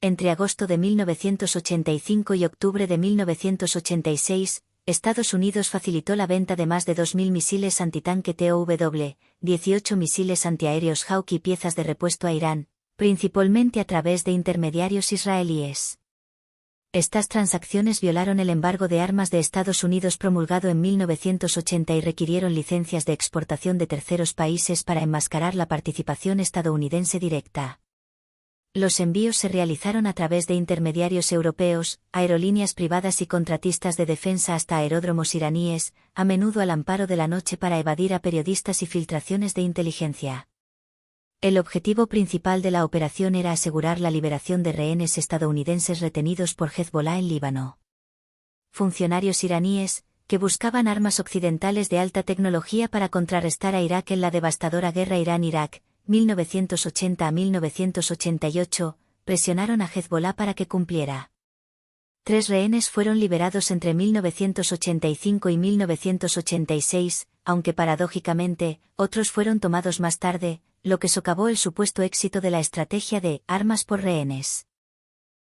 Entre agosto de 1985 y octubre de 1986, Estados Unidos facilitó la venta de más de 2.000 misiles antitanque TOW, 18 misiles antiaéreos Hawk y piezas de repuesto a Irán, principalmente a través de intermediarios israelíes. Estas transacciones violaron el embargo de armas de Estados Unidos promulgado en 1980 y requirieron licencias de exportación de terceros países para enmascarar la participación estadounidense directa. Los envíos se realizaron a través de intermediarios europeos, aerolíneas privadas y contratistas de defensa hasta aeródromos iraníes, a menudo al amparo de la noche para evadir a periodistas y filtraciones de inteligencia. El objetivo principal de la operación era asegurar la liberación de rehenes estadounidenses retenidos por Hezbollah en Líbano. Funcionarios iraníes, que buscaban armas occidentales de alta tecnología para contrarrestar a Irak en la devastadora guerra Irán-Irak, 1980 a 1988, presionaron a Hezbollah para que cumpliera. 3 rehenes fueron liberados entre 1985 y 1986, aunque paradójicamente, otros fueron tomados más tarde, lo que socavó el supuesto éxito de la estrategia de armas por rehenes.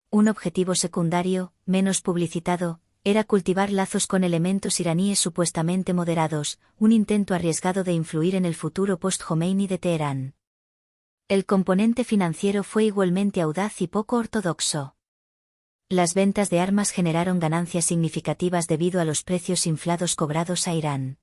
Un objetivo secundario, menos publicitado, era cultivar lazos con elementos iraníes supuestamente moderados, un intento arriesgado de influir en el futuro post-Jomeini de Teherán. El componente financiero fue igualmente audaz y poco ortodoxo. Las ventas de armas generaron ganancias significativas debido a los precios inflados cobrados a Irán.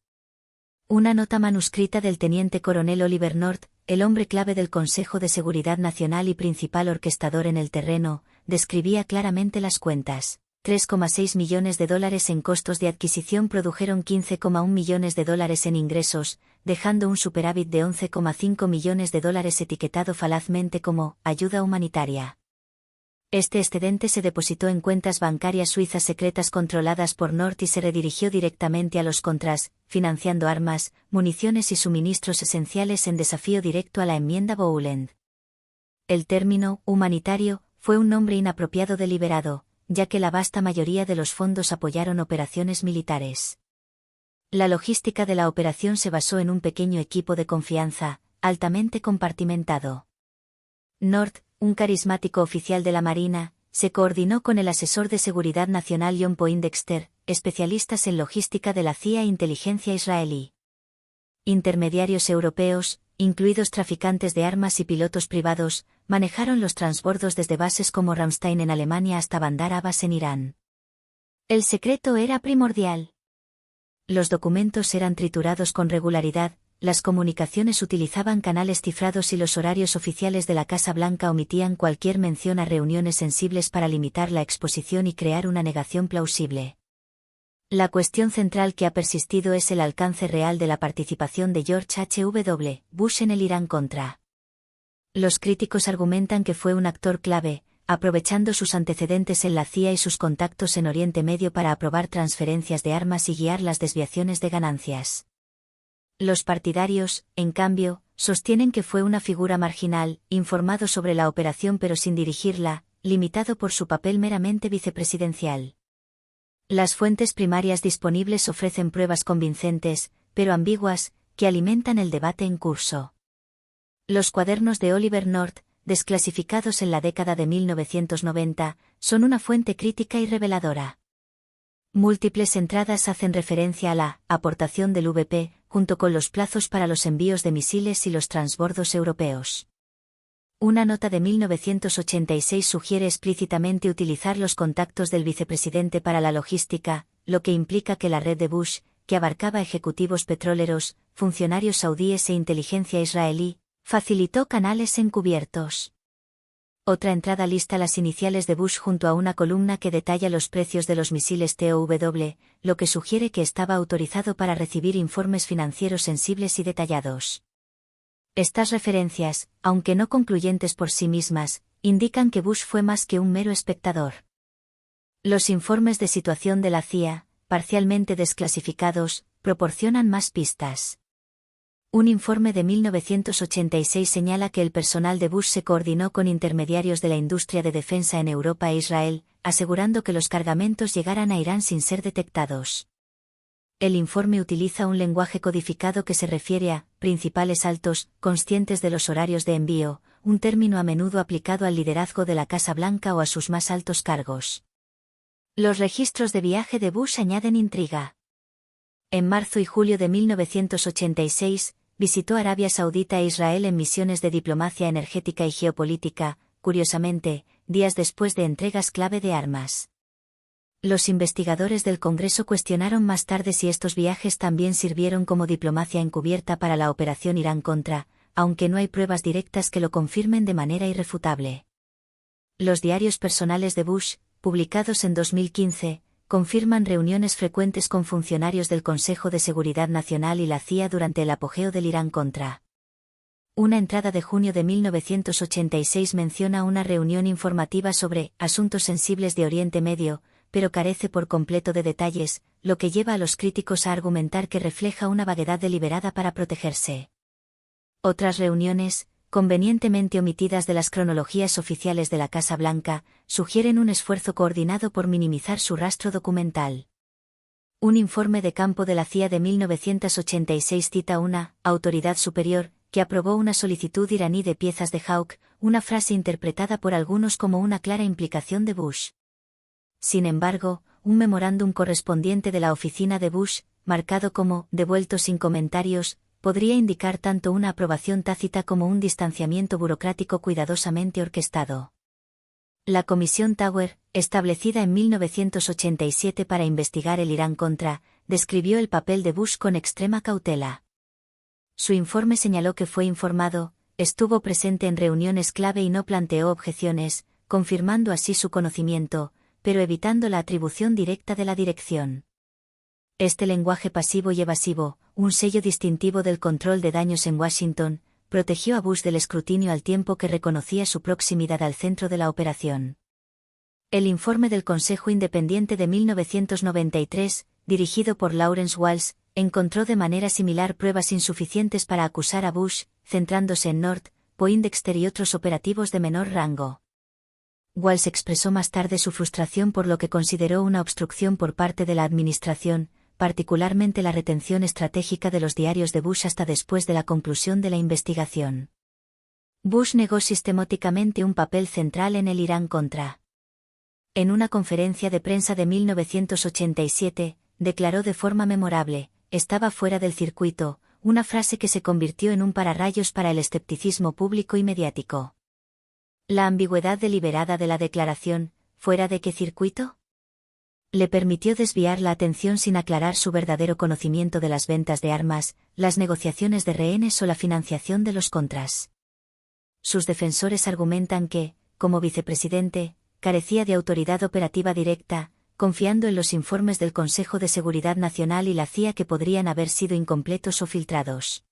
Una nota manuscrita del teniente coronel Oliver North, el hombre clave del Consejo de Seguridad Nacional y principal orquestador en el terreno, describía claramente las cuentas. $3,6 millones en costos de adquisición produjeron $15,1 millones en ingresos, dejando un superávit de $11,5 millones etiquetado falazmente como ayuda humanitaria. Este excedente se depositó en cuentas bancarias suizas secretas controladas por North y se redirigió directamente a los contras, financiando armas, municiones y suministros esenciales en desafío directo a la enmienda Boulend. El término humanitario fue un nombre inapropiado deliberado, ya que la vasta mayoría de los fondos apoyaron operaciones militares. La logística de la operación se basó en un pequeño equipo de confianza, altamente compartimentado. North, un carismático oficial de la Marina, se coordinó con el asesor de seguridad nacional John Poindexter, especialistas en logística de la CIA e inteligencia israelí. Intermediarios europeos, incluidos traficantes de armas y pilotos privados, manejaron los transbordos desde bases como Ramstein en Alemania hasta Bandar Abbas en Irán. El secreto era primordial. Los documentos eran triturados con regularidad, las comunicaciones utilizaban canales cifrados y los horarios oficiales de la Casa Blanca omitían cualquier mención a reuniones sensibles para limitar la exposición y crear una negación plausible. La cuestión central que ha persistido es el alcance real de la participación de George H.W. Bush en el Irán-Contra. Los críticos argumentan que fue un actor clave, aprovechando sus antecedentes en la CIA y sus contactos en Oriente Medio para aprobar transferencias de armas y guiar las desviaciones de ganancias. Los partidarios, en cambio, sostienen que fue una figura marginal, informado sobre la operación pero sin dirigirla, limitado por su papel meramente vicepresidencial. Las fuentes primarias disponibles ofrecen pruebas convincentes, pero ambiguas, que alimentan el debate en curso. Los cuadernos de Oliver North, desclasificados en la década de 1990, son una fuente crítica y reveladora. Múltiples entradas hacen referencia a la aportación del VP, junto con los plazos para los envíos de misiles y los transbordos europeos. Una nota de 1986 sugiere explícitamente utilizar los contactos del vicepresidente para la logística, lo que implica que la red de Bush, que abarcaba ejecutivos petroleros, funcionarios saudíes e inteligencia israelí, facilitó canales encubiertos. Otra entrada lista las iniciales de Bush junto a una columna que detalla los precios de los misiles TOW, lo que sugiere que estaba autorizado para recibir informes financieros sensibles y detallados. Estas referencias, aunque no concluyentes por sí mismas, indican que Bush fue más que un mero espectador. Los informes de situación de la CIA, parcialmente desclasificados, proporcionan más pistas. Un informe de 1986 señala que el personal de Bush se coordinó con intermediarios de la industria de defensa en Europa e Israel, asegurando que los cargamentos llegaran a Irán sin ser detectados. El informe utiliza un lenguaje codificado que se refiere a principales altos, conscientes de los horarios de envío, un término a menudo aplicado al liderazgo de la Casa Blanca o a sus más altos cargos. Los registros de viaje de Bush añaden intriga. En marzo y julio de 1986, visitó Arabia Saudita e Israel en misiones de diplomacia energética y geopolítica, curiosamente, días después de entregas clave de armas. Los investigadores del Congreso cuestionaron más tarde si estos viajes también sirvieron como diplomacia encubierta para la operación Irán-Contra, aunque no hay pruebas directas que lo confirmen de manera irrefutable. Los diarios personales de Bush, publicados en 2015, confirman reuniones frecuentes con funcionarios del Consejo de Seguridad Nacional y la CIA durante el apogeo del Irán-Contra. Una entrada de junio de 1986 menciona una reunión informativa sobre asuntos sensibles de Oriente Medio, pero carece por completo de detalles, lo que lleva a los críticos a argumentar que refleja una vaguedad deliberada para protegerse. Otras reuniones, convenientemente omitidas de las cronologías oficiales de la Casa Blanca, sugieren un esfuerzo coordinado por minimizar su rastro documental. Un informe de campo de la CIA de 1986 cita una autoridad superior que aprobó una solicitud iraní de piezas de Hawk, una frase interpretada por algunos como una clara implicación de Bush. Sin embargo, un memorándum correspondiente de la oficina de Bush, marcado como devuelto sin comentarios, podría indicar tanto una aprobación tácita como un distanciamiento burocrático cuidadosamente orquestado. La Comisión Tower, establecida en 1987 para investigar el Irán-Contra, describió el papel de Bush con extrema cautela. Su informe señaló que fue informado, estuvo presente en reuniones clave y no planteó objeciones, confirmando así su conocimiento, pero evitando la atribución directa de la dirección. Este lenguaje pasivo y evasivo, un sello distintivo del control de daños en Washington, protegió a Bush del escrutinio al tiempo que reconocía su proximidad al centro de la operación. El informe del Consejo Independiente de 1993, dirigido por Lawrence Walsh, encontró de manera similar pruebas insuficientes para acusar a Bush, centrándose en North, Poindexter y otros operativos de menor rango. Walsh expresó más tarde su frustración por lo que consideró una obstrucción por parte de la administración, particularmente la retención estratégica de los diarios de Bush hasta después de la conclusión de la investigación. Bush negó sistemáticamente un papel central en el Irán-Contra. En una conferencia de prensa de 1987, declaró de forma memorable, estaba fuera del circuito, una frase que se convirtió en un pararrayos para el escepticismo público y mediático. La ambigüedad deliberada de la declaración, ¿fuera de qué circuito?, le permitió desviar la atención sin aclarar su verdadero conocimiento de las ventas de armas, las negociaciones de rehenes o la financiación de los contras. Sus defensores argumentan que, como vicepresidente, carecía de autoridad operativa directa, confiando en los informes del Consejo de Seguridad Nacional y la CIA que podrían haber sido incompletos o filtrados.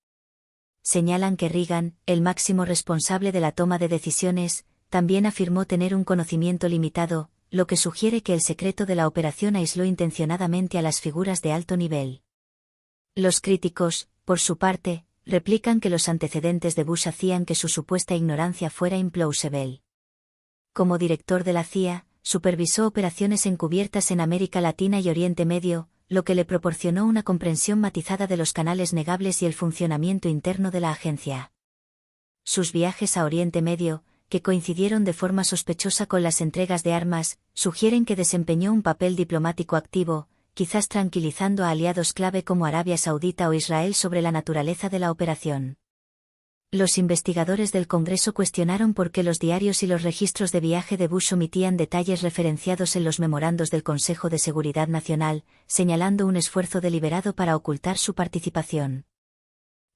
Señalan que Reagan, el máximo responsable de la toma de decisiones, también afirmó tener un conocimiento limitado, lo que sugiere que el secreto de la operación aisló intencionadamente a las figuras de alto nivel. Los críticos, por su parte, replican que los antecedentes de Bush hacían que su supuesta ignorancia fuera implausible. Como director de la CIA, supervisó operaciones encubiertas en América Latina y Oriente Medio, lo que le proporcionó una comprensión matizada de los canales negables y el funcionamiento interno de la agencia. Sus viajes a Oriente Medio, que coincidieron de forma sospechosa con las entregas de armas, sugieren que desempeñó un papel diplomático activo, quizás tranquilizando a aliados clave como Arabia Saudita o Israel sobre la naturaleza de la operación. Los investigadores del Congreso cuestionaron por qué los diarios y los registros de viaje de Bush omitían detalles referenciados en los memorandos del Consejo de Seguridad Nacional, señalando un esfuerzo deliberado para ocultar su participación.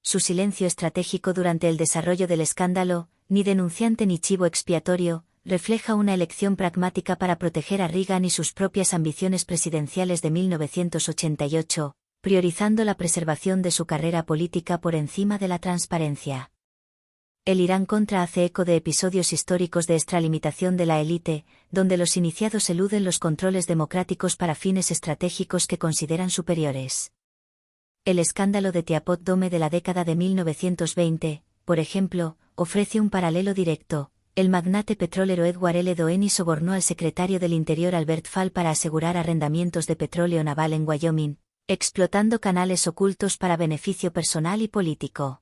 Su silencio estratégico durante el desarrollo del escándalo, ni denunciante ni chivo expiatorio, refleja una elección pragmática para proteger a Reagan y sus propias ambiciones presidenciales de 1988, priorizando la preservación de su carrera política por encima de la transparencia. El Irán-Contra hace eco de episodios históricos de extralimitación de la élite, donde los iniciados eluden los controles democráticos para fines estratégicos que consideran superiores. El escándalo de Teapot Dome de la década de 1920, por ejemplo, ofrece un paralelo directo. El magnate petrolero Edward L. Doheny sobornó al secretario del Interior Albert Fall para asegurar arrendamientos de petróleo naval en Wyoming, explotando canales ocultos para beneficio personal y político.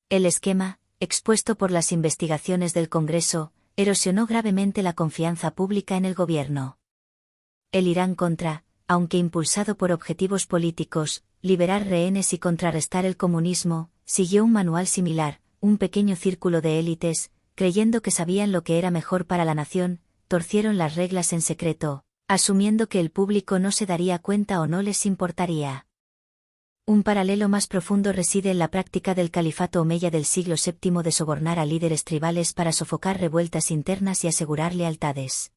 El esquema, expuesto por las investigaciones del Congreso, erosionó gravemente la confianza pública en el gobierno. El Irán-Contra, aunque impulsado por objetivos políticos, liberar rehenes y contrarrestar el comunismo, siguió un manual similar. Un pequeño círculo de élites, creyendo que sabían lo que era mejor para la nación, torcieron las reglas en secreto, asumiendo que el público no se daría cuenta o no les importaría. Un paralelo más profundo reside en la práctica del califato omeya del siglo VII de sobornar a líderes tribales para sofocar revueltas internas y asegurar lealtades.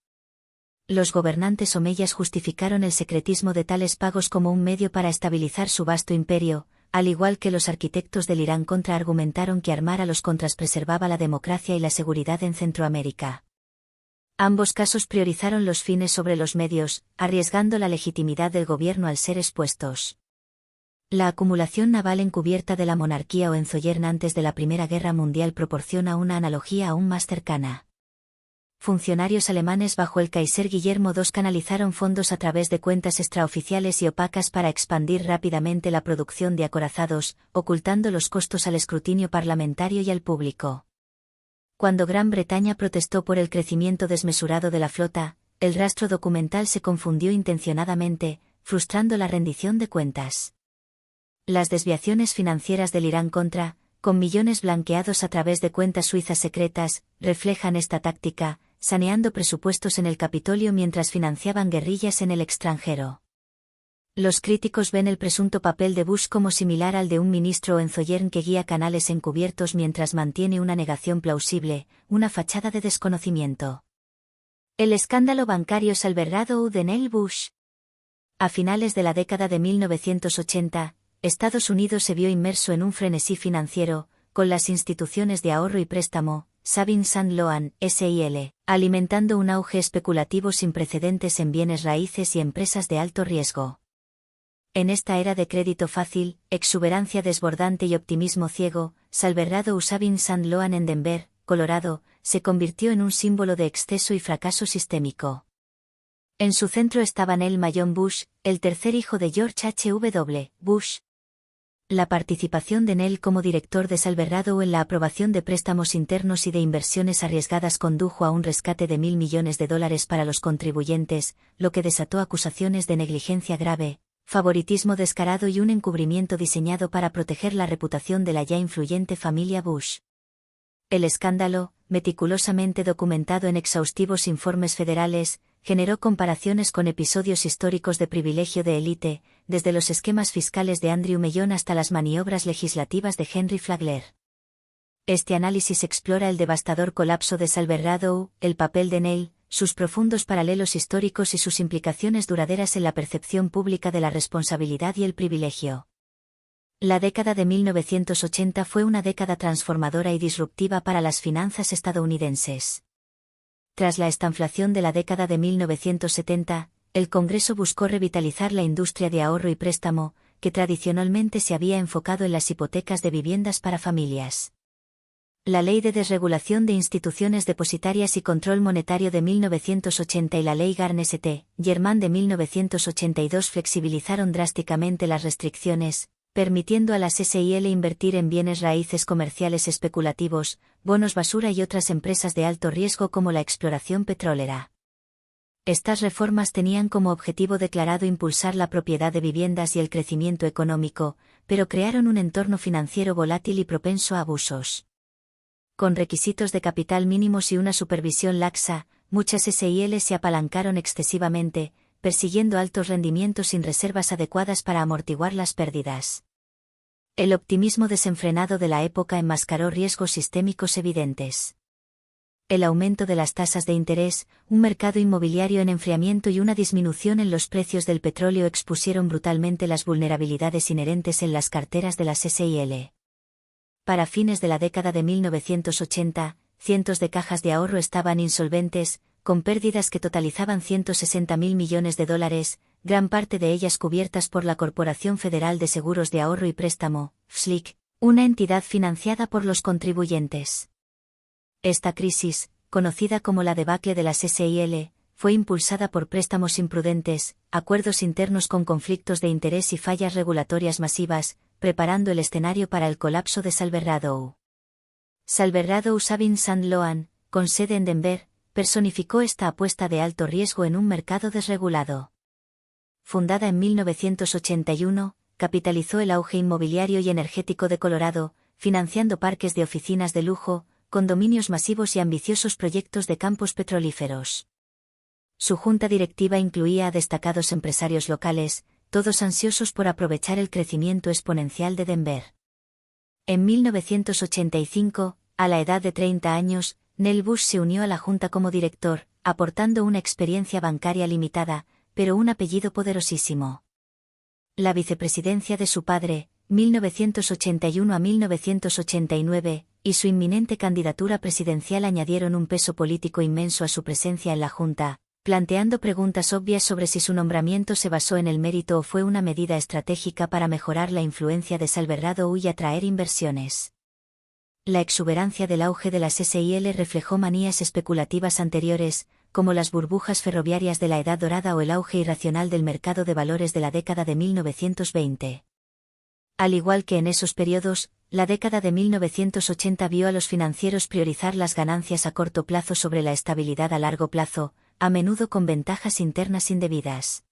Los gobernantes omeyas justificaron el secretismo de tales pagos como un medio para estabilizar su vasto imperio, al igual que los arquitectos del Irán-Contra argumentaron que armar a los contras preservaba la democracia y la seguridad en Centroamérica. Ambos casos priorizaron los fines sobre los medios, arriesgando la legitimidad del gobierno al ser expuestos. La acumulación naval encubierta de la monarquía Hohenzollern antes de la Primera Guerra Mundial proporciona una analogía aún más cercana. Funcionarios alemanes bajo el Kaiser Guillermo II canalizaron fondos a través de cuentas extraoficiales y opacas para expandir rápidamente la producción de acorazados, ocultando los costos al escrutinio parlamentario y al público. Cuando Gran Bretaña protestó por el crecimiento desmesurado de la flota, el rastro documental se confundió intencionadamente, frustrando la rendición de cuentas. Las desviaciones financieras del Irán-Contra, con millones blanqueados a través de cuentas suizas secretas, reflejan esta táctica, saneando presupuestos en el Capitolio mientras financiaban guerrillas en el extranjero. Los críticos ven el presunto papel de Bush como similar al de un ministro Hohenzollern que guía canales encubiertos mientras mantiene una negación plausible, una fachada de desconocimiento. El escándalo bancario Salverrado de Neil Bush. A finales de la década de 1980, Estados Unidos se vio inmerso en un frenesí financiero, con las instituciones de ahorro y préstamo, Savings St. Loan, SIL, alimentando un auge especulativo sin precedentes en bienes raíces y empresas de alto riesgo. En esta era de crédito fácil, exuberancia desbordante y optimismo ciego, Salverrado Savings St. Loan en Denver, Colorado, se convirtió en un símbolo de exceso y fracaso sistémico. En su centro estaba Neil Mayon Bush, el tercer hijo de George H.W. Bush. La participación de Neil como director de Salverrado en la aprobación de préstamos internos y de inversiones arriesgadas condujo a un rescate de $1.000 millones para los contribuyentes, lo que desató acusaciones de negligencia grave, favoritismo descarado y un encubrimiento diseñado para proteger la reputación de la ya influyente familia Bush. El escándalo, meticulosamente documentado en exhaustivos informes federales, generó comparaciones con episodios históricos de privilegio de élite, desde los esquemas fiscales de Andrew Mellon hasta las maniobras legislativas de Henry Flagler. Este análisis explora el devastador colapso de Salverrado, el papel de Neil, sus profundos paralelos históricos y sus implicaciones duraderas en la percepción pública de la responsabilidad y el privilegio. La década de 1980 fue una década transformadora y disruptiva para las finanzas estadounidenses. Tras la estanflación de la década de 1970, el Congreso buscó revitalizar la industria de ahorro y préstamo, que tradicionalmente se había enfocado en las hipotecas de viviendas para familias. La Ley de Desregulación de Instituciones Depositarias y Control Monetario de 1980 y la Ley Garnes-T-Germain de 1982 flexibilizaron drásticamente las restricciones, permitiendo a las SIL invertir en bienes raíces comerciales especulativos, bonos basura y otras empresas de alto riesgo como la exploración petrolera. Estas reformas tenían como objetivo declarado impulsar la propiedad de viviendas y el crecimiento económico, pero crearon un entorno financiero volátil y propenso a abusos. Con requisitos de capital mínimos y una supervisión laxa, muchas SIL se apalancaron excesivamente, persiguiendo altos rendimientos sin reservas adecuadas para amortiguar las pérdidas. El optimismo desenfrenado de la época enmascaró riesgos sistémicos evidentes. El aumento de las tasas de interés, un mercado inmobiliario en enfriamiento y una disminución en los precios del petróleo expusieron brutalmente las vulnerabilidades inherentes en las carteras de las SIL. Para fines de la década de 1980, cientos de cajas de ahorro estaban insolventes, con pérdidas que totalizaban $160.000 millones, gran parte de ellas cubiertas por la Corporación Federal de Seguros de Ahorro y Préstamo, FSLIC, una entidad financiada por los contribuyentes. Esta crisis, conocida como la debacle de las SIL, fue impulsada por préstamos imprudentes, acuerdos internos con conflictos de interés y fallas regulatorias masivas, preparando el escenario para el colapso de Silverado. Silverado Savings and Loan, con sede en Denver, personificó esta apuesta de alto riesgo en un mercado desregulado. Fundada en 1981, capitalizó el auge inmobiliario y energético de Colorado, financiando parques de oficinas de lujo, condominios masivos y ambiciosos proyectos de campos petrolíferos. Su junta directiva incluía a destacados empresarios locales, todos ansiosos por aprovechar el crecimiento exponencial de Denver. En 1985, a la edad de 30 años, Nell Bush se unió a la junta como director, aportando una experiencia bancaria limitada, pero un apellido poderosísimo. La vicepresidencia de su padre, 1981 a 1989, y su inminente candidatura presidencial añadieron un peso político inmenso a su presencia en la junta, planteando preguntas obvias sobre si su nombramiento se basó en el mérito o fue una medida estratégica para mejorar la influencia de Silverado y atraer inversiones. La exuberancia del auge de las SIL reflejó manías especulativas anteriores, como las burbujas ferroviarias de la Edad Dorada o el auge irracional del mercado de valores de la década de 1920. Al igual que en esos periodos, la década de 1980 vio a los financieros priorizar las ganancias a corto plazo sobre la estabilidad a largo plazo, a menudo con ventajas internas indebidas.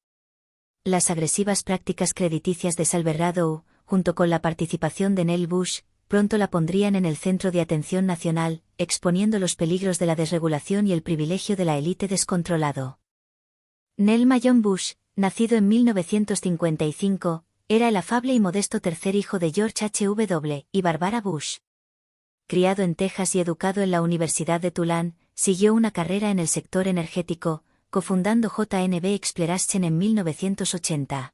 Las agresivas prácticas crediticias de Silverado, junto con la participación de Nell Bush, pronto la pondrían en el centro de atención nacional, exponiendo los peligros de la desregulación y el privilegio de la élite descontrolado. Nell Mayon Bush, nacido en 1955, era el afable y modesto tercer hijo de George H.W. y Barbara Bush. Criado en Texas y educado en la Universidad de Tulane, siguió una carrera en el sector energético, cofundando JNB Exploration en 1980.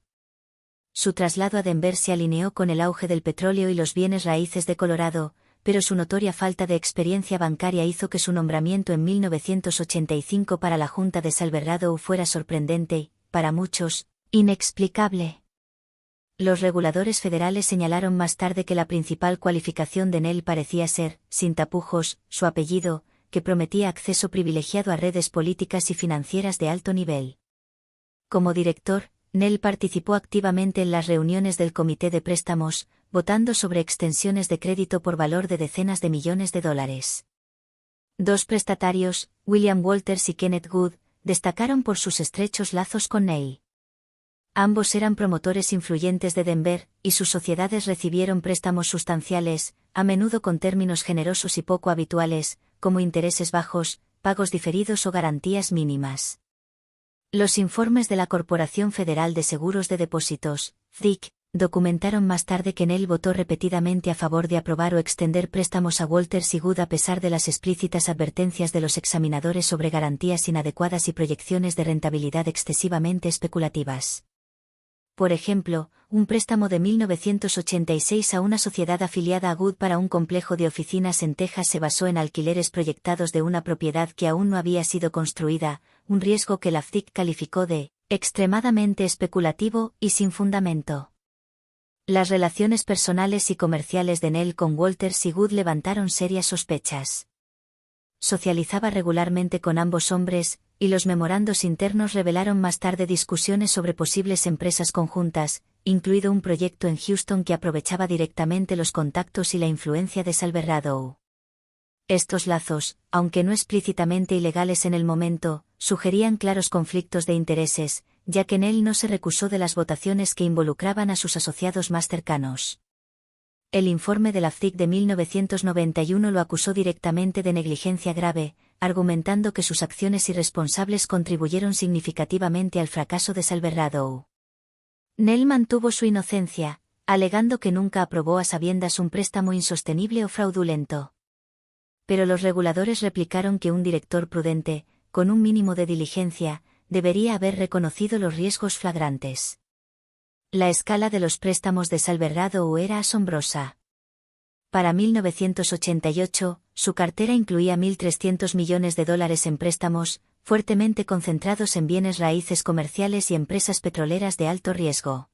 Su traslado a Denver se alineó con el auge del petróleo y los bienes raíces de Colorado, pero su notoria falta de experiencia bancaria hizo que su nombramiento en 1985 para la Junta de Silverado fuera sorprendente y, para muchos, inexplicable. Los reguladores federales señalaron más tarde que la principal cualificación de Nell parecía ser, sin tapujos, su apellido, que prometía acceso privilegiado a redes políticas y financieras de alto nivel. Como director, Nell participó activamente en las reuniones del Comité de Préstamos, votando sobre extensiones de crédito por valor de decenas de millones de dólares. Dos prestatarios, William Walters y Kenneth Good, destacaron por sus estrechos lazos con Nell. Ambos eran promotores influyentes de Denver, y sus sociedades recibieron préstamos sustanciales, a menudo con términos generosos y poco habituales, como intereses bajos, pagos diferidos o garantías mínimas. Los informes de la Corporación Federal de Seguros de Depósitos, FDIC, documentaron más tarde que Nell votó repetidamente a favor de aprobar o extender préstamos a Walters y Good a pesar de las explícitas advertencias de los examinadores sobre garantías inadecuadas y proyecciones de rentabilidad excesivamente especulativas. Por ejemplo, un préstamo de 1986 a una sociedad afiliada a Good para un complejo de oficinas en Texas se basó en alquileres proyectados de una propiedad que aún no había sido construida, un riesgo que la FDIC calificó de extremadamente especulativo y sin fundamento. Las relaciones personales y comerciales de Nell con Walters y Good levantaron serias sospechas. Socializaba regularmente con ambos hombres, y los memorandos internos revelaron más tarde discusiones sobre posibles empresas conjuntas, incluido un proyecto en Houston que aprovechaba directamente los contactos y la influencia de Salverradow. Estos lazos, aunque no explícitamente ilegales en el momento, sugerían claros conflictos de intereses, ya que Nell no se recusó de las votaciones que involucraban a sus asociados más cercanos. El informe de la FDIC de 1991 lo acusó directamente de negligencia grave, argumentando que sus acciones irresponsables contribuyeron significativamente al fracaso de Salverradow. Nell mantuvo su inocencia, alegando que nunca aprobó a sabiendas un préstamo insostenible o fraudulento. Pero los reguladores replicaron que un director prudente, con un mínimo de diligencia, debería haber reconocido los riesgos flagrantes. La escala de los préstamos de Salverradow era asombrosa. Para 1988, su cartera incluía $1.300 millones en préstamos, fuertemente concentrados en bienes raíces comerciales y empresas petroleras de alto riesgo.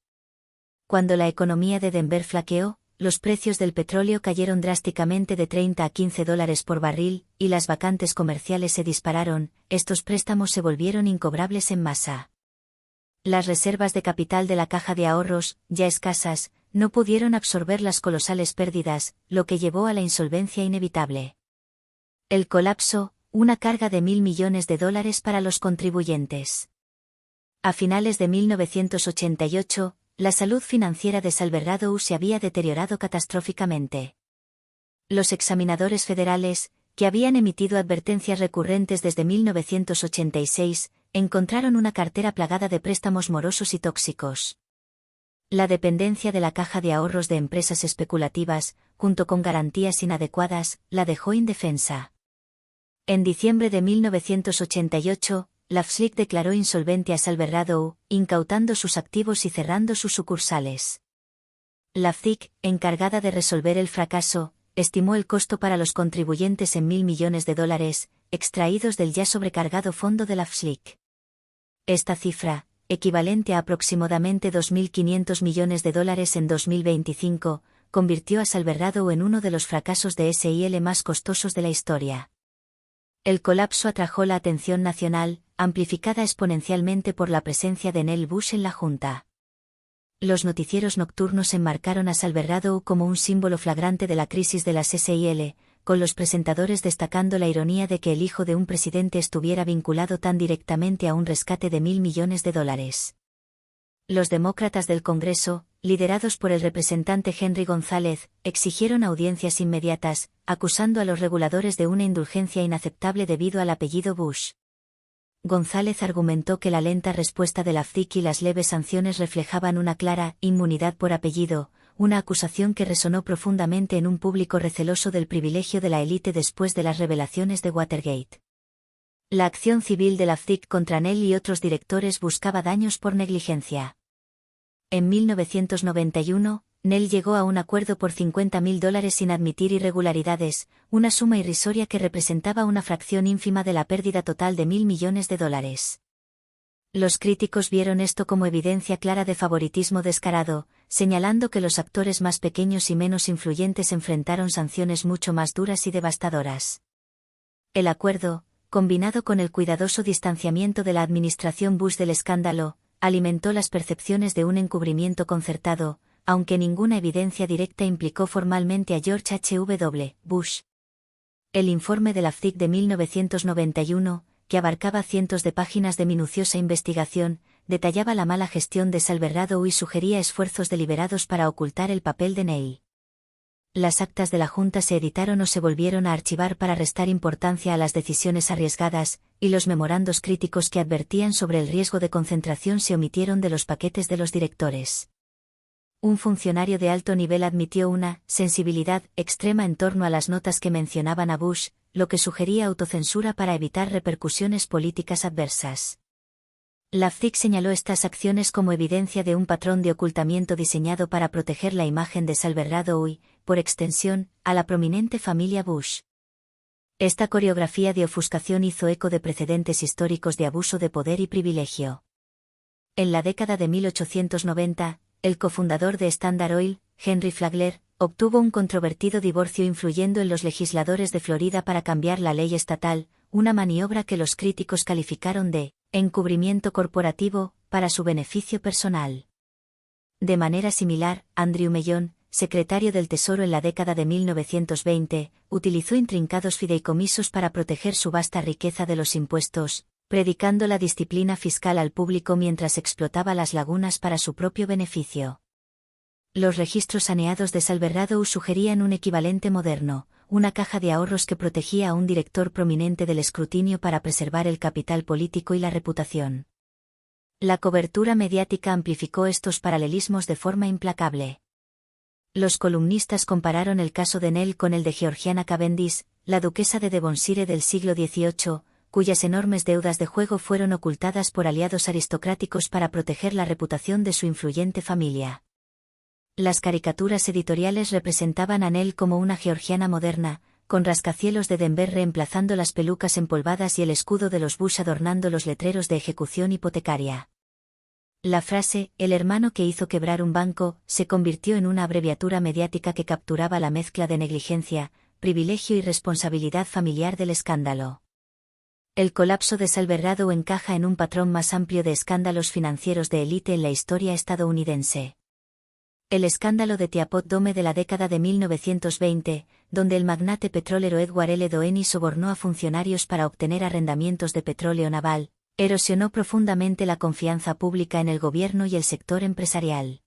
Cuando la economía de Denver flaqueó, los precios del petróleo cayeron drásticamente de $30 a $15 por barril, y las vacantes comerciales se dispararon, estos préstamos se volvieron incobrables en masa. Las reservas de capital de la caja de ahorros, ya escasas, no pudieron absorber las colosales pérdidas, lo que llevó a la insolvencia inevitable. El colapso, una carga de $1.000 millones para los contribuyentes. A finales de 1988, la salud financiera de Salverradow se había deteriorado catastróficamente. Los examinadores federales, que habían emitido advertencias recurrentes desde 1986, encontraron una cartera plagada de préstamos morosos y tóxicos. La dependencia de la caja de ahorros de empresas especulativas, junto con garantías inadecuadas, la dejó indefensa. En diciembre de 1988, la FSLIC declaró insolvente a Salverradow, incautando sus activos y cerrando sus sucursales. La FDIC, encargada de resolver el fracaso, estimó el costo para los contribuyentes en $1.000 millones, extraídos del ya sobrecargado fondo de la FSLIC. Esta cifra, equivalente a aproximadamente $2.500 millones en 2025, convirtió a Salverradow en uno de los fracasos de SIL más costosos de la historia. El colapso atrajo la atención nacional, amplificada exponencialmente por la presencia de Nell Bush en la Junta. Los noticieros nocturnos enmarcaron a Salverradow como un símbolo flagrante de la crisis de las SIL, con los presentadores destacando la ironía de que el hijo de un presidente estuviera vinculado tan directamente a un rescate de $1.000 millones. Los demócratas del Congreso, liderados por el representante Henry González, exigieron audiencias inmediatas, acusando a los reguladores de una indulgencia inaceptable debido al apellido Bush. González argumentó que la lenta respuesta de la FDIC y las leves sanciones reflejaban una clara inmunidad por apellido, una acusación que resonó profundamente en un público receloso del privilegio de la élite después de las revelaciones de Watergate. La acción civil de la FDIC contra Nell y otros directores buscaba daños por negligencia. En 1991, Nell llegó a un acuerdo por $50.000 sin admitir irregularidades, una suma irrisoria que representaba una fracción ínfima de la pérdida total de $1.000 millones. Los críticos vieron esto como evidencia clara de favoritismo descarado, señalando que los actores más pequeños y menos influyentes enfrentaron sanciones mucho más duras y devastadoras. El acuerdo, combinado con el cuidadoso distanciamiento de la administración Bush del escándalo, alimentó las percepciones de un encubrimiento concertado, aunque ninguna evidencia directa implicó formalmente a George H.W. Bush. El informe de la FDIC de 1991, que abarcaba cientos de páginas de minuciosa investigación, detallaba la mala gestión de Salverradow y sugería esfuerzos deliberados para ocultar el papel de Nell. Las actas de la Junta se editaron o se volvieron a archivar para restar importancia a las decisiones arriesgadas, y los memorandos críticos que advertían sobre el riesgo de concentración se omitieron de los paquetes de los directores. un funcionario de alto nivel admitió una sensibilidad extrema en torno a las notas que mencionaban a Bush, lo que sugería autocensura para evitar repercusiones políticas adversas. La FCC señaló estas acciones como evidencia de un patrón de ocultamiento diseñado para proteger la imagen de Salverradow y, por extensión, a la prominente familia Bush. Esta coreografía de ofuscación hizo eco de precedentes históricos de abuso de poder y privilegio. En la década de 1890, el cofundador de Standard Oil, Henry Flagler, obtuvo un controvertido divorcio influyendo en los legisladores de Florida para cambiar la ley estatal, una maniobra que los críticos calificaron de encubrimiento corporativo, para su beneficio personal. De manera similar, Andrew Mellon, secretario del Tesoro en la década de 1920, utilizó intrincados fideicomisos para proteger su vasta riqueza de los impuestos, predicando la disciplina fiscal al público mientras explotaba las lagunas para su propio beneficio. Los registros saneados de Salverradow sugerían un equivalente moderno, una caja de ahorros que protegía a un director prominente del escrutinio para preservar el capital político y la reputación. La cobertura mediática amplificó estos paralelismos de forma implacable. Los columnistas compararon el caso de Nell con el de Georgiana Cavendish, la duquesa de Devonshire del siglo XVIII, cuyas enormes deudas de juego fueron ocultadas por aliados aristocráticos para proteger la reputación de su influyente familia. Las caricaturas editoriales representaban a Nell como una georgiana moderna, con rascacielos de Denver reemplazando las pelucas empolvadas y el escudo de los Bush adornando los letreros de ejecución hipotecaria. La frase, el hermano que hizo quebrar un banco, se convirtió en una abreviatura mediática que capturaba la mezcla de negligencia, privilegio y responsabilidad familiar del escándalo. El colapso de Salverradow encaja en un patrón más amplio de escándalos financieros de élite en la historia estadounidense. El escándalo de Teapot Dome de la década de 1920, donde el magnate petrolero Edward L. Doheny sobornó a funcionarios para obtener arrendamientos de petróleo naval, erosionó profundamente la confianza pública en el gobierno y el sector empresarial.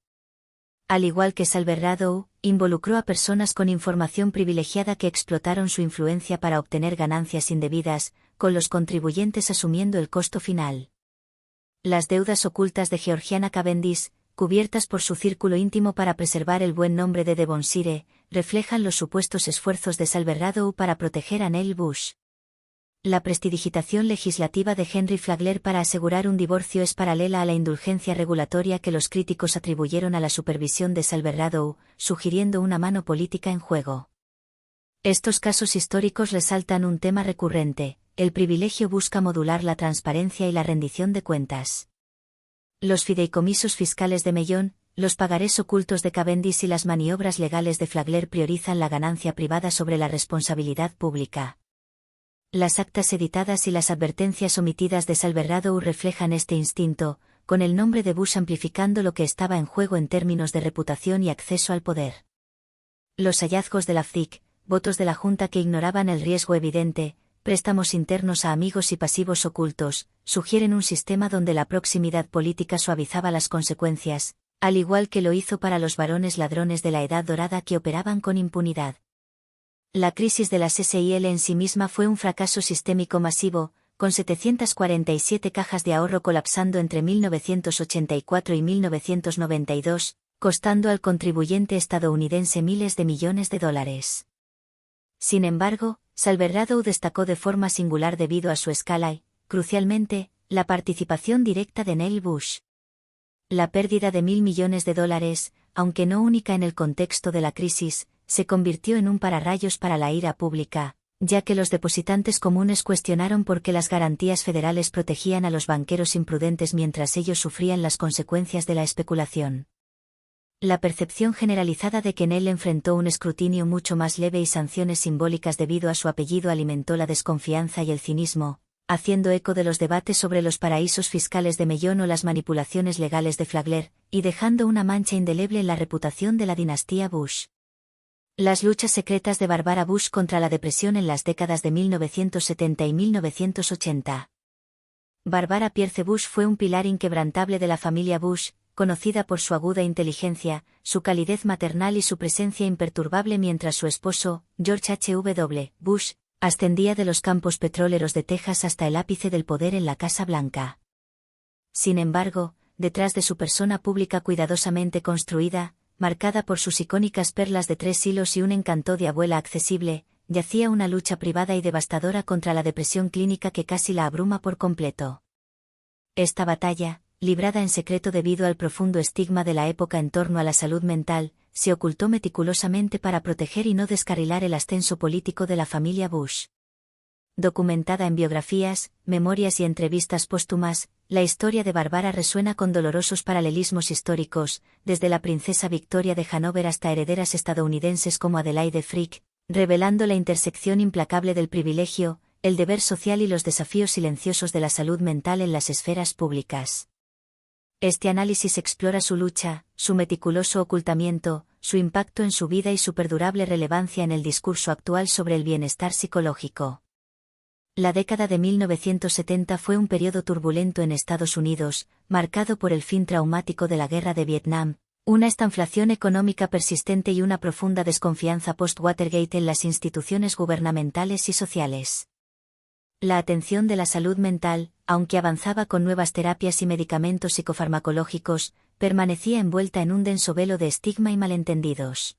Al igual que Salverradow, involucró a personas con información privilegiada que explotaron su influencia para obtener ganancias indebidas, con los contribuyentes asumiendo el costo final. Las deudas ocultas de Georgiana Cavendish, cubiertas por su círculo íntimo para preservar el buen nombre de Devonshire, reflejan los supuestos esfuerzos de Salverradow para proteger a Nell Bush. La prestidigitación legislativa de Henry Flagler para asegurar un divorcio es paralela a la indulgencia regulatoria que los críticos atribuyeron a la supervisión de Salverradow, sugiriendo una mano política en juego. Estos casos históricos resaltan un tema recurrente: el privilegio busca modular la transparencia y la rendición de cuentas. Los fideicomisos fiscales de Mellon, los pagarés ocultos de Cavendish y las maniobras legales de Flagler priorizan la ganancia privada sobre la responsabilidad pública. Las actas editadas y las advertencias omitidas de Salverradow reflejan este instinto, con el nombre de Bush amplificando lo que estaba en juego en términos de reputación y acceso al poder. Los hallazgos de la FCC, votos de la Junta que ignoraban el riesgo evidente, préstamos internos a amigos y pasivos ocultos, sugieren un sistema donde la proximidad política suavizaba las consecuencias, al igual que lo hizo para los varones ladrones de la Edad Dorada que operaban con impunidad. La crisis de las SIL en sí misma fue un fracaso sistémico masivo, con 747 cajas de ahorro colapsando entre 1984 y 1992, costando al contribuyente estadounidense miles de millones de dólares. Sin embargo, Salverradow destacó de forma singular debido a su escala y, crucialmente, la participación directa de Nell Bush. La pérdida de $1.000 millones, aunque no única en el contexto de la crisis, se convirtió en un pararrayos para la ira pública, ya que los depositantes comunes cuestionaron por qué las garantías federales protegían a los banqueros imprudentes mientras ellos sufrían las consecuencias de la especulación. La percepción generalizada de que Nell enfrentó un escrutinio mucho más leve y sanciones simbólicas debido a su apellido alimentó la desconfianza y el cinismo, haciendo eco de los debates sobre los paraísos fiscales de Mellon o las manipulaciones legales de Flagler, y dejando una mancha indeleble en la reputación de la dinastía Bush. Las luchas secretas de Barbara Bush contra la depresión en las décadas de 1970 y 1980. Barbara Pierce Bush fue un pilar inquebrantable de la familia Bush, conocida por su aguda inteligencia, su calidez maternal y su presencia imperturbable mientras su esposo, George H.W. Bush, ascendía de los campos petroleros de Texas hasta el ápice del poder en la Casa Blanca. Sin embargo, detrás de su persona pública cuidadosamente construida, marcada por sus icónicas perlas de 3 hilos y un encanto de abuela accesible, yacía una lucha privada y devastadora contra la depresión clínica que casi la abruma por completo. Esta batalla, librada en secreto debido al profundo estigma de la época en torno a la salud mental, se ocultó meticulosamente para proteger y no descarrilar el ascenso político de la familia Bush. Documentada en biografías, memorias y entrevistas póstumas, la historia de Barbara resuena con dolorosos paralelismos históricos, desde la princesa Victoria de Hanover hasta herederas estadounidenses como Adelaide Frick, revelando la intersección implacable del privilegio, el deber social y los desafíos silenciosos de la salud mental en las esferas públicas. Este análisis explora su lucha, su meticuloso ocultamiento, su impacto en su vida y su perdurable relevancia en el discurso actual sobre el bienestar psicológico. La década de 1970 fue un periodo turbulento en Estados Unidos, marcado por el fin traumático de la Guerra de Vietnam, una estanflación económica persistente y una profunda desconfianza post-Watergate en las instituciones gubernamentales y sociales. La atención de la salud mental, aunque avanzaba con nuevas terapias y medicamentos psicofarmacológicos, permanecía envuelta en un denso velo de estigma y malentendidos.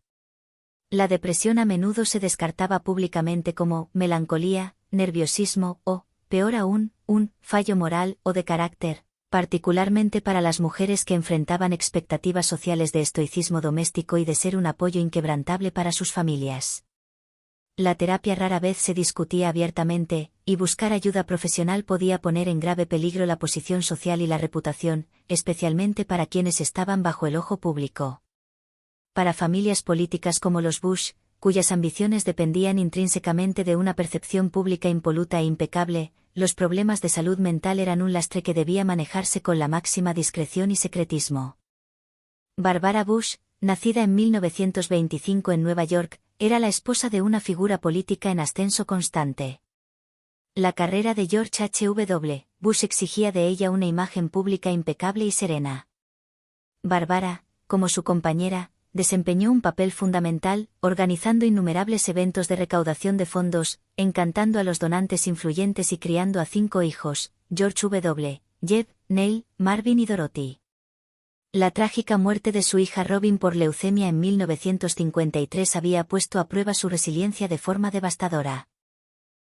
La depresión a menudo se descartaba públicamente como melancolía, nerviosismo o, peor aún, un fallo moral o de carácter, particularmente para las mujeres que enfrentaban expectativas sociales de estoicismo doméstico y de ser un apoyo inquebrantable para sus familias. La terapia rara vez se discutía abiertamente, y buscar ayuda profesional podía poner en grave peligro la posición social y la reputación, especialmente para quienes estaban bajo el ojo público. Para familias políticas como los Bush, cuyas ambiciones dependían intrínsecamente de una percepción pública impoluta e impecable, los problemas de salud mental eran un lastre que debía manejarse con la máxima discreción y secretismo. Barbara Bush, nacida en 1925 en Nueva York, era la esposa de una figura política en ascenso constante. La carrera de George H.W. Bush exigía de ella una imagen pública impecable y serena. Barbara, como su compañera, desempeñó un papel fundamental, organizando innumerables eventos de recaudación de fondos, encantando a los donantes influyentes y criando a 5 hijos, George W., Jeb, Neil, Marvin y Dorothy. La trágica muerte de su hija Robin por leucemia en 1953 había puesto a prueba su resiliencia de forma devastadora.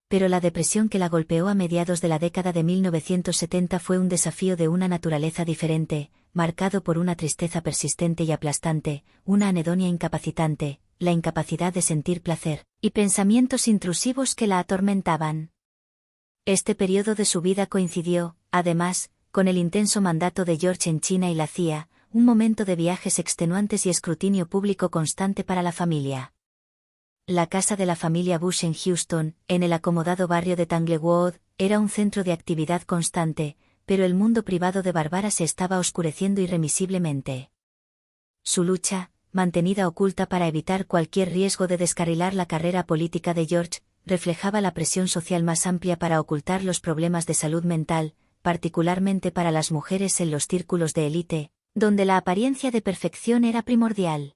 Pero la depresión que la golpeó a mediados de la década de 1970 fue un desafío de una naturaleza diferente, marcado por una tristeza persistente y aplastante, una anedonia incapacitante, la incapacidad de sentir placer, y pensamientos intrusivos que la atormentaban. Este periodo de su vida coincidió, además, con el intenso mandato de George en China y la CIA, un momento de viajes extenuantes y escrutinio público constante para la familia. La casa de la familia Bush en Houston, en el acomodado barrio de Tanglewood, era un centro de actividad constante, pero el mundo privado de Barbara se estaba oscureciendo irremisiblemente. Su lucha, mantenida oculta para evitar cualquier riesgo de descarrilar la carrera política de George, reflejaba la presión social más amplia para ocultar los problemas de salud mental, particularmente para las mujeres en los círculos de élite, donde la apariencia de perfección era primordial.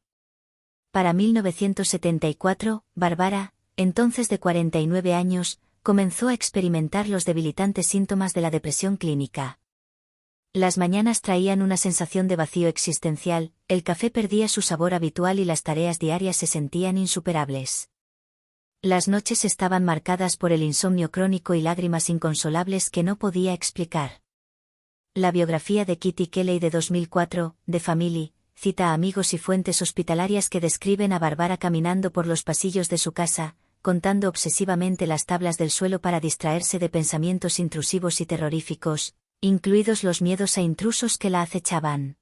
Para 1974, Barbara, entonces de 49 años, comenzó a experimentar los debilitantes síntomas de la depresión clínica. Las mañanas traían una sensación de vacío existencial, el café perdía su sabor habitual y las tareas diarias se sentían insuperables. Las noches estaban marcadas por el insomnio crónico y lágrimas inconsolables que no podía explicar. La biografía de Kitty Kelly de 2004, The Family, cita a amigos y fuentes hospitalarias que describen a Barbara caminando por los pasillos de su casa, contando obsesivamente las tablas del suelo para distraerse de pensamientos intrusivos y terroríficos, incluidos los miedos a intrusos que la acechaban.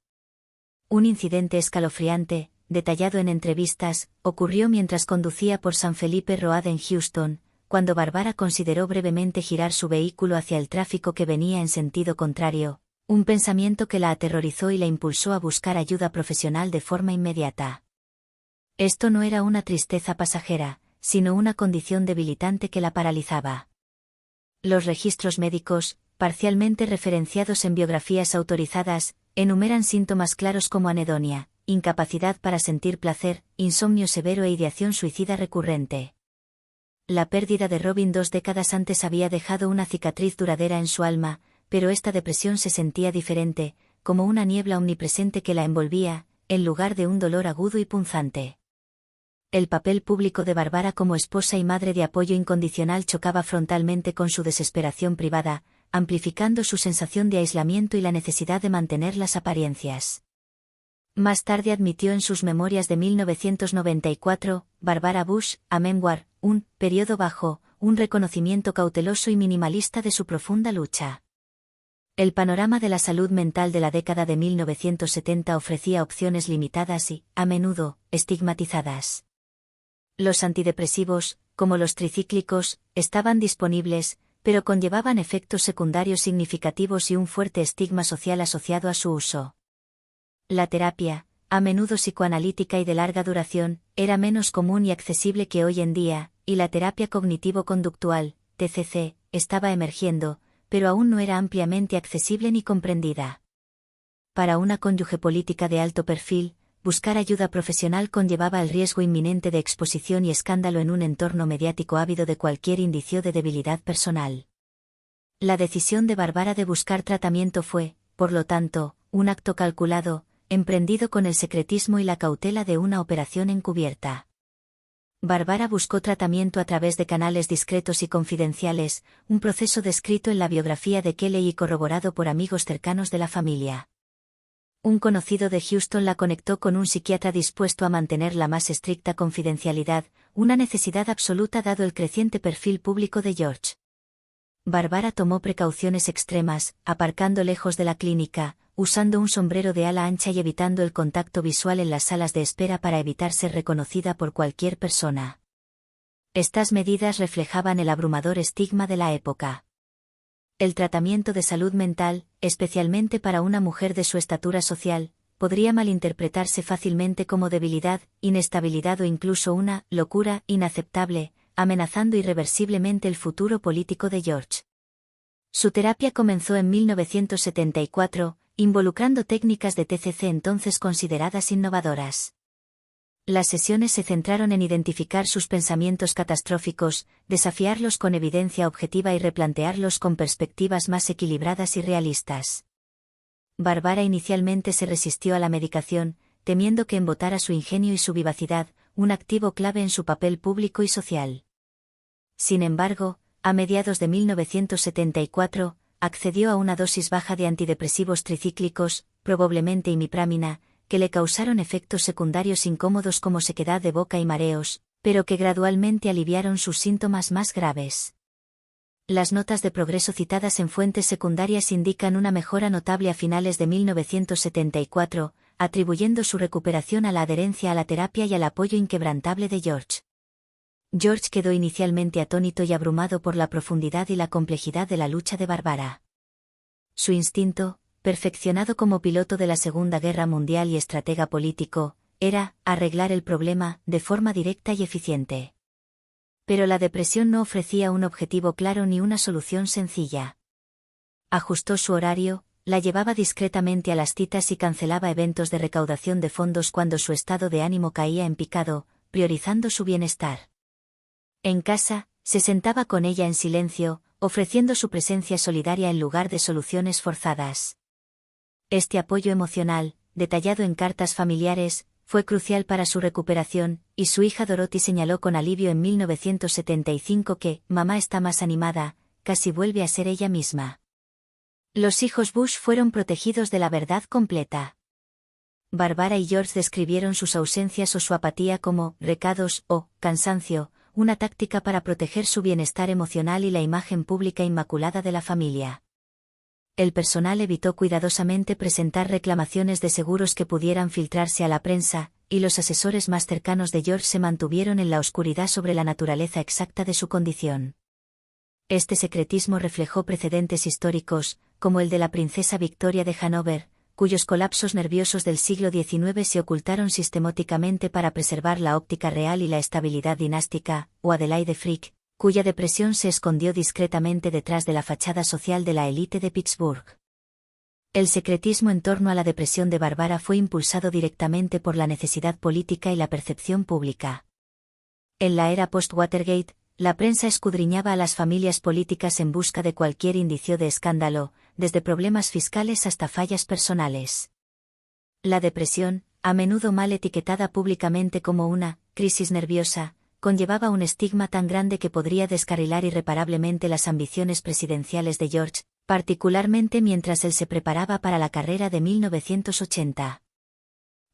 Un incidente escalofriante, detallado en entrevistas, ocurrió mientras conducía por San Felipe Road en Houston, cuando Barbara consideró brevemente girar su vehículo hacia el tráfico que venía en sentido contrario, un pensamiento que la aterrorizó y la impulsó a buscar ayuda profesional de forma inmediata. Esto no era una tristeza pasajera, sino una condición debilitante que la paralizaba. Los registros médicos, parcialmente referenciados en biografías autorizadas, enumeran síntomas claros como anedonia, incapacidad para sentir placer, insomnio severo e ideación suicida recurrente. La pérdida de Robin 2 décadas antes había dejado una cicatriz duradera en su alma, pero esta depresión se sentía diferente, como una niebla omnipresente que la envolvía, en lugar de un dolor agudo y punzante. El papel público de Barbara como esposa y madre de apoyo incondicional chocaba frontalmente con su desesperación privada, amplificando su sensación de aislamiento y la necesidad de mantener las apariencias. Más tarde admitió en sus memorias de 1994, Barbara Bush, a Memoir, un periodo bajo, un reconocimiento cauteloso y minimalista de su profunda lucha. El panorama de la salud mental de la década de 1970 ofrecía opciones limitadas y, a menudo, estigmatizadas. Los antidepresivos, como los tricíclicos, estaban disponibles, pero conllevaban efectos secundarios significativos y un fuerte estigma social asociado a su uso. La terapia, a menudo psicoanalítica y de larga duración, era menos común y accesible que hoy en día, y la terapia cognitivo-conductual, TCC, estaba emergiendo, pero aún no era ampliamente accesible ni comprendida. Para una cónyuge política de alto perfil, buscar ayuda profesional conllevaba el riesgo inminente de exposición y escándalo en un entorno mediático ávido de cualquier indicio de debilidad personal. La decisión de Barbara de buscar tratamiento fue, por lo tanto, un acto calculado, emprendido con el secretismo y la cautela de una operación encubierta. Barbara buscó tratamiento a través de canales discretos y confidenciales, un proceso descrito en la biografía de Kelly y corroborado por amigos cercanos de la familia. Un conocido de Houston la conectó con un psiquiatra dispuesto a mantener la más estricta confidencialidad, una necesidad absoluta dado el creciente perfil público de George. Barbara tomó precauciones extremas, aparcando lejos de la clínica, usando un sombrero de ala ancha y evitando el contacto visual en las salas de espera para evitar ser reconocida por cualquier persona. Estas medidas reflejaban el abrumador estigma de la época. El tratamiento de salud mental, especialmente para una mujer de su estatura social, podría malinterpretarse fácilmente como debilidad, inestabilidad o incluso una locura inaceptable, amenazando irreversiblemente el futuro político de George. Su terapia comenzó en 1974, involucrando técnicas de TCC entonces consideradas innovadoras. Las sesiones se centraron en identificar sus pensamientos catastróficos, desafiarlos con evidencia objetiva y replantearlos con perspectivas más equilibradas y realistas. Barbara inicialmente se resistió a la medicación, temiendo que embotara su ingenio y su vivacidad, un activo clave en su papel público y social. Sin embargo, a mediados de 1974, accedió a una dosis baja de antidepresivos tricíclicos, probablemente imipramina, que le causaron efectos secundarios incómodos como sequedad de boca y mareos, pero que gradualmente aliviaron sus síntomas más graves. Las notas de progreso citadas en fuentes secundarias indican una mejora notable a finales de 1974, atribuyendo su recuperación a la adherencia a la terapia y al apoyo inquebrantable de George. George quedó inicialmente atónito y abrumado por la profundidad y la complejidad de la lucha de Barbara. Su instinto, perfeccionado como piloto de la Segunda Guerra Mundial y estratega político, era arreglar el problema de forma directa y eficiente. Pero la depresión no ofrecía un objetivo claro ni una solución sencilla. Ajustó su horario, la llevaba discretamente a las citas y cancelaba eventos de recaudación de fondos cuando su estado de ánimo caía en picado, priorizando su bienestar. En casa, se sentaba con ella en silencio, ofreciendo su presencia solidaria en lugar de soluciones forzadas. Este apoyo emocional, detallado en cartas familiares, fue crucial para su recuperación, y su hija Dorothy señaló con alivio en 1975 que, mamá está más animada, casi vuelve a ser ella misma. Los hijos Bush fueron protegidos de la verdad completa. Barbara y George describieron sus ausencias o su apatía como recados o cansancio, una táctica para proteger su bienestar emocional y la imagen pública inmaculada de la familia. El personal evitó cuidadosamente presentar reclamaciones de seguros que pudieran filtrarse a la prensa, y los asesores más cercanos de George se mantuvieron en la oscuridad sobre la naturaleza exacta de su condición. Este secretismo reflejó precedentes históricos, como el de la princesa Victoria de Hanover, cuyos colapsos nerviosos del siglo XIX se ocultaron sistemáticamente para preservar la óptica real y la estabilidad dinástica, o Adelaide Frick, cuya depresión se escondió discretamente detrás de la fachada social de la élite de Pittsburgh. El secretismo en torno a la depresión de Barbara fue impulsado directamente por la necesidad política y la percepción pública. En la era post-Watergate, la prensa escudriñaba a las familias políticas en busca de cualquier indicio de escándalo, desde problemas fiscales hasta fallas personales. La depresión, a menudo mal etiquetada públicamente como una crisis nerviosa, conllevaba un estigma tan grande que podría descarrilar irreparablemente las ambiciones presidenciales de George, particularmente mientras él se preparaba para la carrera de 1980.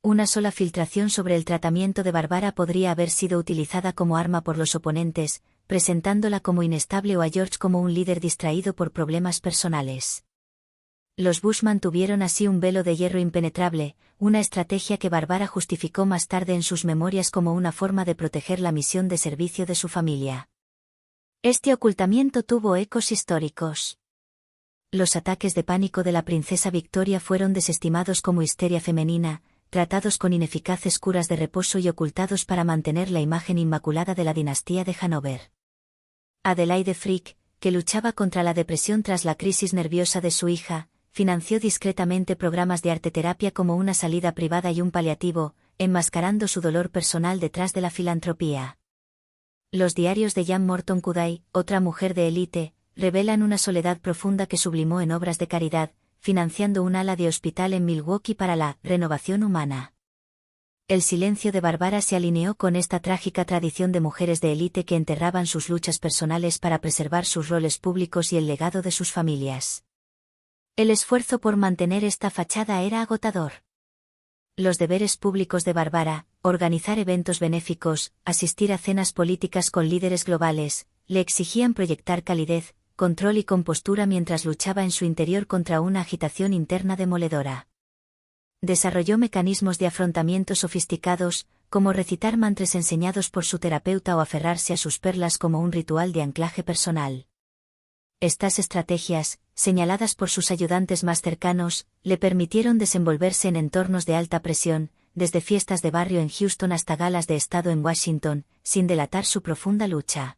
Una sola filtración sobre el tratamiento de Barbara podría haber sido utilizada como arma por los oponentes, presentándola como inestable o a George como un líder distraído por problemas personales. Los Bush mantuvieron así un velo de hierro impenetrable, una estrategia que Barbara justificó más tarde en sus memorias como una forma de proteger la misión de servicio de su familia. Este ocultamiento tuvo ecos históricos. Los ataques de pánico de la princesa Victoria fueron desestimados como histeria femenina, tratados con ineficaces curas de reposo y ocultados para mantener la imagen inmaculada de la dinastía de Hanover. Adelaide Frick, que luchaba contra la depresión tras la crisis nerviosa de su hija, financió discretamente programas de arteterapia como una salida privada y un paliativo, enmascarando su dolor personal detrás de la filantropía. Los diarios de Jan Morton Kudai, otra mujer de élite, revelan una soledad profunda que sublimó en obras de caridad, financiando un ala de hospital en Milwaukee para la renovación humana. El silencio de Barbara se alineó con esta trágica tradición de mujeres de élite que enterraban sus luchas personales para preservar sus roles públicos y el legado de sus familias. El esfuerzo por mantener esta fachada era agotador. Los deberes públicos de Barbara, organizar eventos benéficos, asistir a cenas políticas con líderes globales, le exigían proyectar calidez, control y compostura mientras luchaba en su interior contra una agitación interna demoledora. Desarrolló mecanismos de afrontamiento sofisticados, como recitar mantras enseñados por su terapeuta o aferrarse a sus perlas como un ritual de anclaje personal. Estas estrategias, señaladas por sus ayudantes más cercanos, le permitieron desenvolverse en entornos de alta presión, desde fiestas de barrio en Houston hasta galas de estado en Washington, sin delatar su profunda lucha.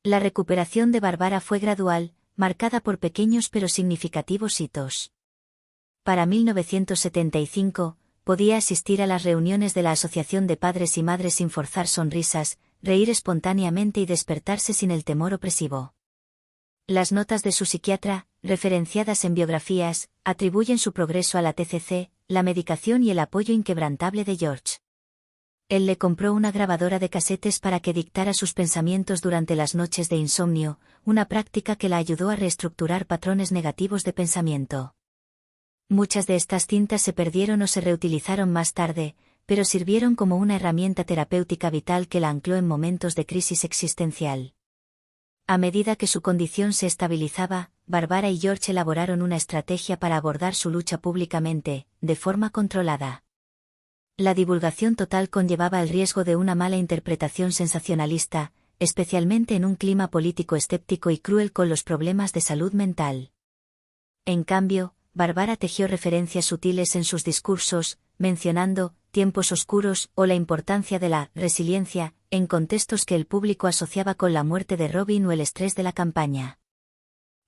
La recuperación de Barbara fue gradual, marcada por pequeños pero significativos hitos. Para 1975, podía asistir a las reuniones de la Asociación de Padres y Madres sin forzar sonrisas, reír espontáneamente y despertarse sin el temor opresivo. Las notas de su psiquiatra, referenciadas en biografías, atribuyen su progreso a la TCC, la medicación y el apoyo inquebrantable de George. Él le compró una grabadora de casetes para que dictara sus pensamientos durante las noches de insomnio, una práctica que la ayudó a reestructurar patrones negativos de pensamiento. Muchas de estas cintas se perdieron o se reutilizaron más tarde, pero sirvieron como una herramienta terapéutica vital que la ancló en momentos de crisis existencial. A medida que su condición se estabilizaba, Barbara y George elaboraron una estrategia para abordar su lucha públicamente, de forma controlada. La divulgación total conllevaba el riesgo de una mala interpretación sensacionalista, especialmente en un clima político escéptico y cruel con los problemas de salud mental. En cambio, Barbara tejió referencias sutiles en sus discursos, mencionando tiempos oscuros o la importancia de la resiliencia, en contextos que el público asociaba con la muerte de Robin o el estrés de la campaña.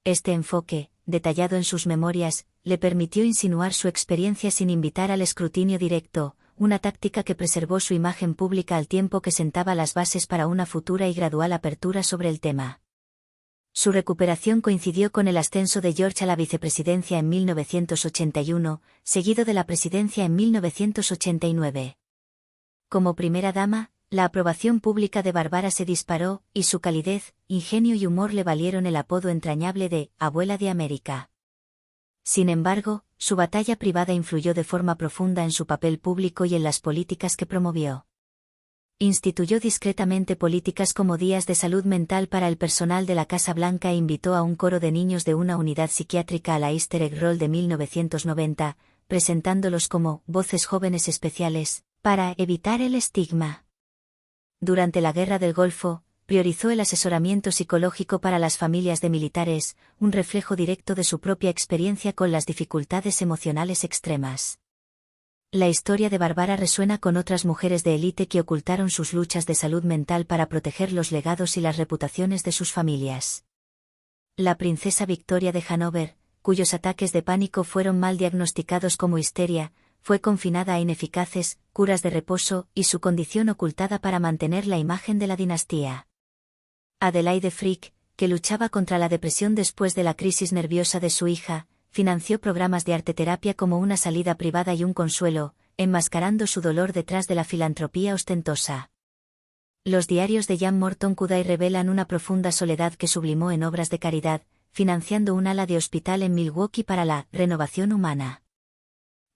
Este enfoque, detallado en sus memorias, le permitió insinuar su experiencia sin invitar al escrutinio directo, una táctica que preservó su imagen pública al tiempo que sentaba las bases para una futura y gradual apertura sobre el tema. Su recuperación coincidió con el ascenso de George a la vicepresidencia en 1981, seguido de la presidencia en 1989. Como primera dama, la aprobación pública de Barbara se disparó, y su calidez, ingenio y humor le valieron el apodo entrañable de «Abuela de América». Sin embargo, su batalla privada influyó de forma profunda en su papel público y en las políticas que promovió. Instituyó discretamente políticas como días de salud mental para el personal de la Casa Blanca e invitó a un coro de niños de una unidad psiquiátrica a la Easter Egg Roll de 1990, presentándolos como «voces jóvenes especiales», para evitar el estigma. Durante la Guerra del Golfo, priorizó el asesoramiento psicológico para las familias de militares, un reflejo directo de su propia experiencia con las dificultades emocionales extremas. La historia de Barbara resuena con otras mujeres de élite que ocultaron sus luchas de salud mental para proteger los legados y las reputaciones de sus familias. La princesa Victoria de Hanover, cuyos ataques de pánico fueron mal diagnosticados como histeria, fue confinada a ineficaces curas de reposo y su condición ocultada para mantener la imagen de la dinastía. Adelaide Frick, que luchaba contra la depresión después de la crisis nerviosa de su hija, financió programas de arteterapia como una salida privada y un consuelo, enmascarando su dolor detrás de la filantropía ostentosa. Los diarios de Jan Morton Kudai revelan una profunda soledad que sublimó en obras de caridad, financiando un ala de hospital en Milwaukee para la renovación humana.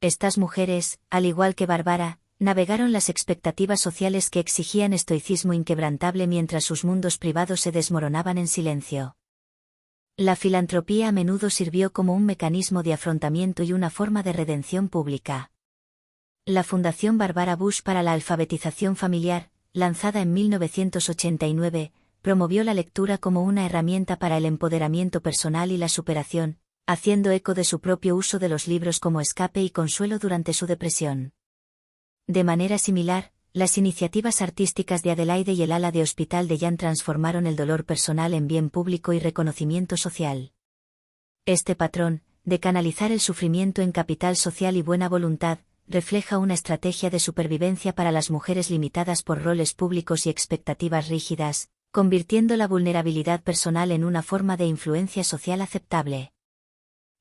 Estas mujeres, al igual que Barbara, navegaron las expectativas sociales que exigían estoicismo inquebrantable mientras sus mundos privados se desmoronaban en silencio. La filantropía a menudo sirvió como un mecanismo de afrontamiento y una forma de redención pública. La Fundación Barbara Bush para la Alfabetización Familiar, lanzada en 1989, promovió la lectura como una herramienta para el empoderamiento personal y la superación, haciendo eco de su propio uso de los libros como escape y consuelo durante su depresión. De manera similar, las iniciativas artísticas de Adelaide y el ala de hospital de Jan transformaron el dolor personal en bien público y reconocimiento social. Este patrón, de canalizar el sufrimiento en capital social y buena voluntad, refleja una estrategia de supervivencia para las mujeres limitadas por roles públicos y expectativas rígidas, convirtiendo la vulnerabilidad personal en una forma de influencia social aceptable.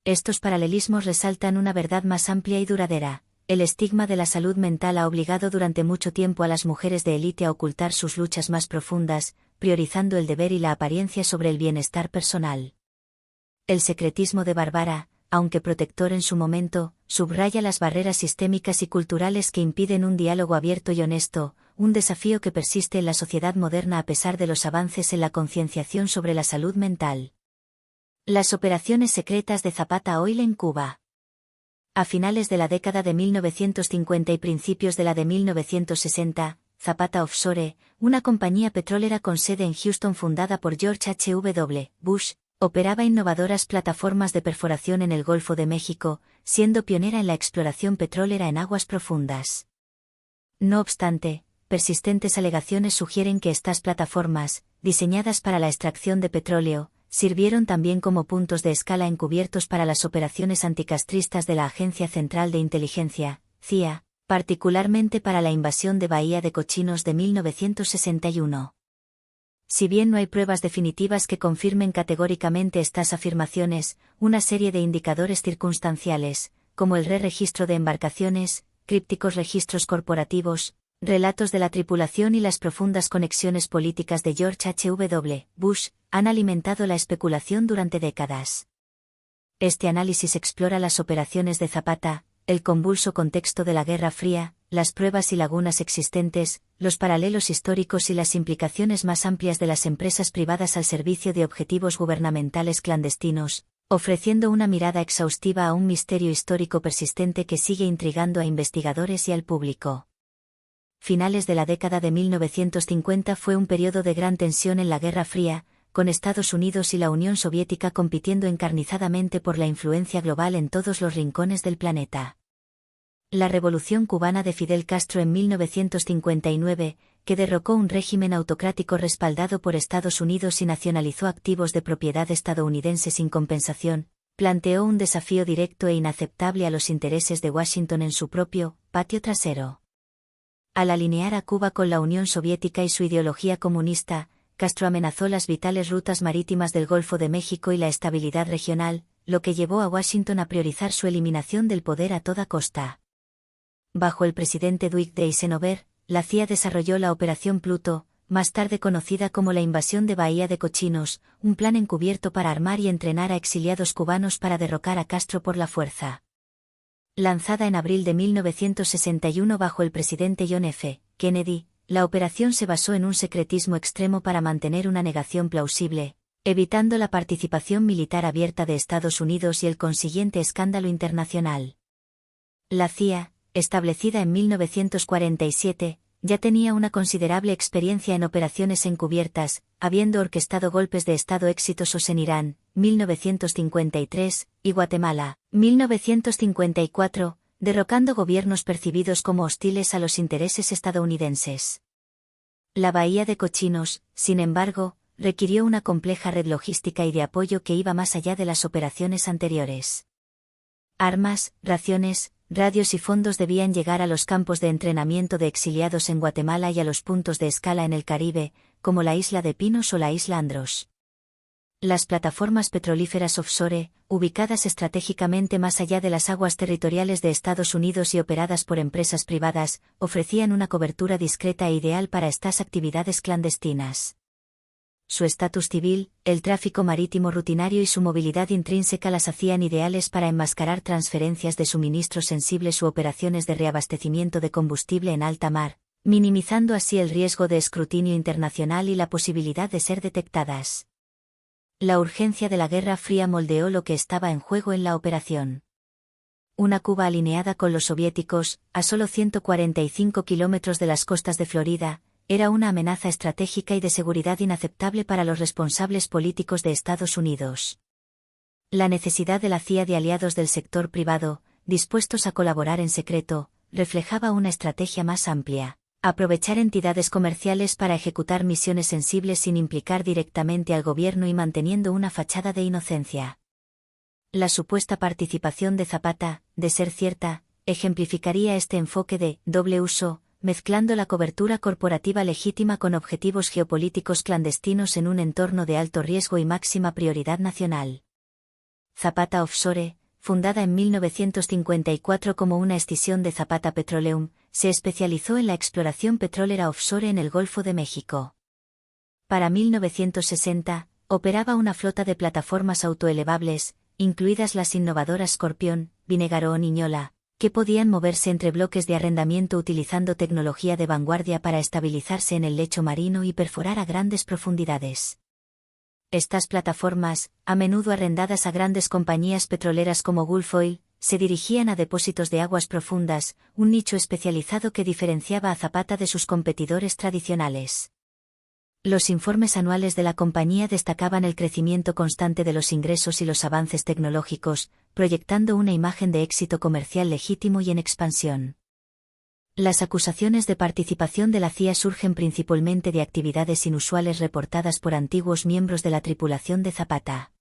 Estos paralelismos resaltan una verdad más amplia y duradera. El estigma de la salud mental ha obligado durante mucho tiempo a las mujeres de élite a ocultar sus luchas más profundas, priorizando el deber y la apariencia sobre el bienestar personal. El secretismo de Barbara, aunque protector en su momento, subraya las barreras sistémicas y culturales que impiden un diálogo abierto y honesto, un desafío que persiste en la sociedad moderna a pesar de los avances en la concienciación sobre la salud mental. Las operaciones secretas de Zapata Oil en Cuba. A finales de la década de 1950 y principios de la de 1960, Zapata Offshore, una compañía petrolera con sede en Houston fundada por George H.W. Bush, operaba innovadoras plataformas de perforación en el Golfo de México, siendo pionera en la exploración petrolera en aguas profundas. No obstante, persistentes alegaciones sugieren que estas plataformas, diseñadas para la extracción de petróleo, sirvieron también como puntos de escala encubiertos para las operaciones anticastristas de la Agencia Central de Inteligencia, CIA, particularmente para la invasión de Bahía de Cochinos de 1961. Si bien no hay pruebas definitivas que confirmen categóricamente estas afirmaciones, una serie de indicadores circunstanciales, como el re-registro de embarcaciones, crípticos registros corporativos, relatos de la tripulación y las profundas conexiones políticas de George H.W. Bush, han alimentado la especulación durante décadas. Este análisis explora las operaciones de Zapata, el convulso contexto de la Guerra Fría, las pruebas y lagunas existentes, los paralelos históricos y las implicaciones más amplias de las empresas privadas al servicio de objetivos gubernamentales clandestinos, ofreciendo una mirada exhaustiva a un misterio histórico persistente que sigue intrigando a investigadores y al público. Finales de la década de 1950 fue un periodo de gran tensión en la Guerra Fría, con Estados Unidos y la Unión Soviética compitiendo encarnizadamente por la influencia global en todos los rincones del planeta. La Revolución Cubana de Fidel Castro en 1959, que derrocó un régimen autocrático respaldado por Estados Unidos y nacionalizó activos de propiedad estadounidense sin compensación, planteó un desafío directo e inaceptable a los intereses de Washington en su propio patio trasero. Al alinear a Cuba con la Unión Soviética y su ideología comunista, Castro amenazó las vitales rutas marítimas del Golfo de México y la estabilidad regional, lo que llevó a Washington a priorizar su eliminación del poder a toda costa. Bajo el presidente Dwight D. Eisenhower, la CIA desarrolló la Operación Pluto, más tarde conocida como la invasión de Bahía de Cochinos, un plan encubierto para armar y entrenar a exiliados cubanos para derrocar a Castro por la fuerza. Lanzada en abril de 1961 bajo el presidente John F. Kennedy, la operación se basó en un secretismo extremo para mantener una negación plausible, evitando la participación militar abierta de Estados Unidos y el consiguiente escándalo internacional. La CIA, establecida en 1947, ya tenía una considerable experiencia en operaciones encubiertas, habiendo orquestado golpes de Estado exitosos en Irán, 1953, y Guatemala, 1954, derrocando gobiernos percibidos como hostiles a los intereses estadounidenses. La Bahía de Cochinos, sin embargo, requirió una compleja red logística y de apoyo que iba más allá de las operaciones anteriores. Armas, raciones, radios y fondos debían llegar a los campos de entrenamiento de exiliados en Guatemala y a los puntos de escala en el Caribe, como la isla de Pinos o la isla Andros. Las plataformas petrolíferas offshore, ubicadas estratégicamente más allá de las aguas territoriales de Estados Unidos y operadas por empresas privadas, ofrecían una cobertura discreta e ideal para estas actividades clandestinas. Su estatus civil, el tráfico marítimo rutinario y su movilidad intrínseca las hacían ideales para enmascarar transferencias de suministros sensibles u operaciones de reabastecimiento de combustible en alta mar, minimizando así el riesgo de escrutinio internacional y la posibilidad de ser detectadas. La urgencia de la Guerra Fría moldeó lo que estaba en juego en la operación. Una Cuba alineada con los soviéticos, a solo 145 kilómetros de las costas de Florida, era una amenaza estratégica y de seguridad inaceptable para los responsables políticos de Estados Unidos. La necesidad de la CIA de aliados del sector privado, dispuestos a colaborar en secreto, reflejaba una estrategia más amplia: aprovechar entidades comerciales para ejecutar misiones sensibles sin implicar directamente al gobierno y manteniendo una fachada de inocencia. La supuesta participación de Zapata, de ser cierta, ejemplificaría este enfoque de doble uso, mezclando la cobertura corporativa legítima con objetivos geopolíticos clandestinos en un entorno de alto riesgo y máxima prioridad nacional. Zapata Offshore, fundada en 1954 como una escisión de Zapata Petroleum, se especializó en la exploración petrolera offshore en el Golfo de México. Para 1960, operaba una flota de plataformas autoelevables, incluidas las innovadoras Scorpion, Vinegarón y Ñola, que podían moverse entre bloques de arrendamiento utilizando tecnología de vanguardia para estabilizarse en el lecho marino y perforar a grandes profundidades. Estas plataformas, a menudo arrendadas a grandes compañías petroleras como Gulf Oil, se dirigían a depósitos de aguas profundas, un nicho especializado que diferenciaba a Zapata de sus competidores tradicionales. Los informes anuales de la compañía destacaban el crecimiento constante de los ingresos y los avances tecnológicos, proyectando una imagen de éxito comercial legítimo y en expansión. Las acusaciones de participación de la CIA surgen principalmente de actividades inusuales reportadas por antiguos miembros de la tripulación de Zapata.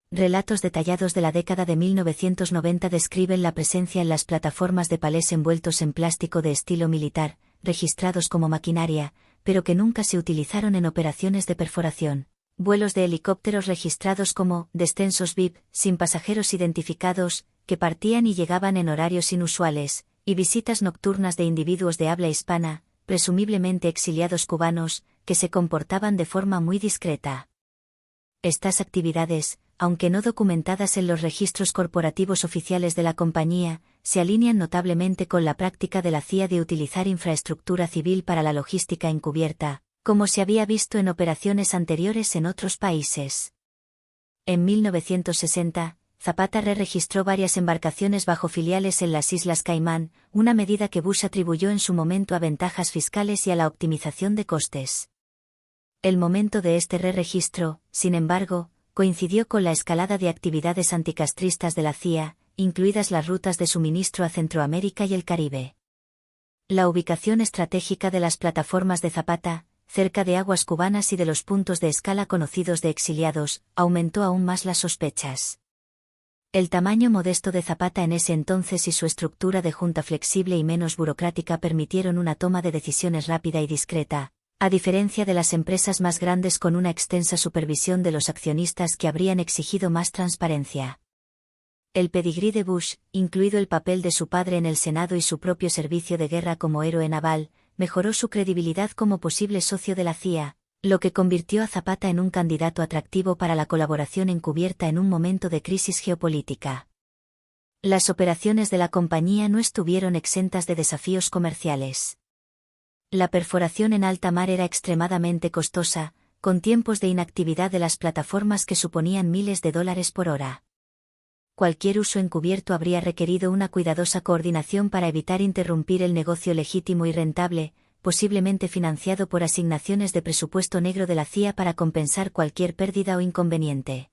Relatos detallados de la década de 1990 describen la presencia en las plataformas de palés envueltos en plástico de estilo militar, registrados como maquinaria, pero que nunca se utilizaron en operaciones de perforación. Vuelos de helicópteros registrados como descensos VIP, sin pasajeros identificados, que partían y llegaban en horarios inusuales, y visitas nocturnas de individuos de habla hispana, presumiblemente exiliados cubanos, que se comportaban de forma muy discreta. Estas actividades, aunque no documentadas en los registros corporativos oficiales de la compañía, se alinean notablemente con la práctica de la CIA de utilizar infraestructura civil para la logística encubierta, como se había visto en operaciones anteriores en otros países. En 1960, Zapata registró varias embarcaciones bajo filiales en las Islas Caimán, una medida que Bush atribuyó en su momento a ventajas fiscales y a la optimización de costes. El momento de este registro, sin embargo, coincidió con la escalada de actividades anticastristas de la CIA, incluidas las rutas de suministro a Centroamérica y el Caribe. La ubicación estratégica de las plataformas de Zapata, cerca de aguas cubanas y de los puntos de escala conocidos de exiliados, aumentó aún más las sospechas. El tamaño modesto de Zapata en ese entonces y su estructura de junta flexible y menos burocrática permitieron una toma de decisiones rápida y discreta, a diferencia de las empresas más grandes con una extensa supervisión de los accionistas que habrían exigido más transparencia. El pedigrí de Bush, incluido el papel de su padre en el Senado y su propio servicio de guerra como héroe naval, mejoró su credibilidad como posible socio de la CIA, lo que convirtió a Zapata en un candidato atractivo para la colaboración encubierta en un momento de crisis geopolítica. Las operaciones de la compañía no estuvieron exentas de desafíos comerciales. La perforación en alta mar era extremadamente costosa, con tiempos de inactividad de las plataformas que suponían miles de dólares por hora. Cualquier uso encubierto habría requerido una cuidadosa coordinación para evitar interrumpir el negocio legítimo y rentable, posiblemente financiado por asignaciones de presupuesto negro de la CIA para compensar cualquier pérdida o inconveniente.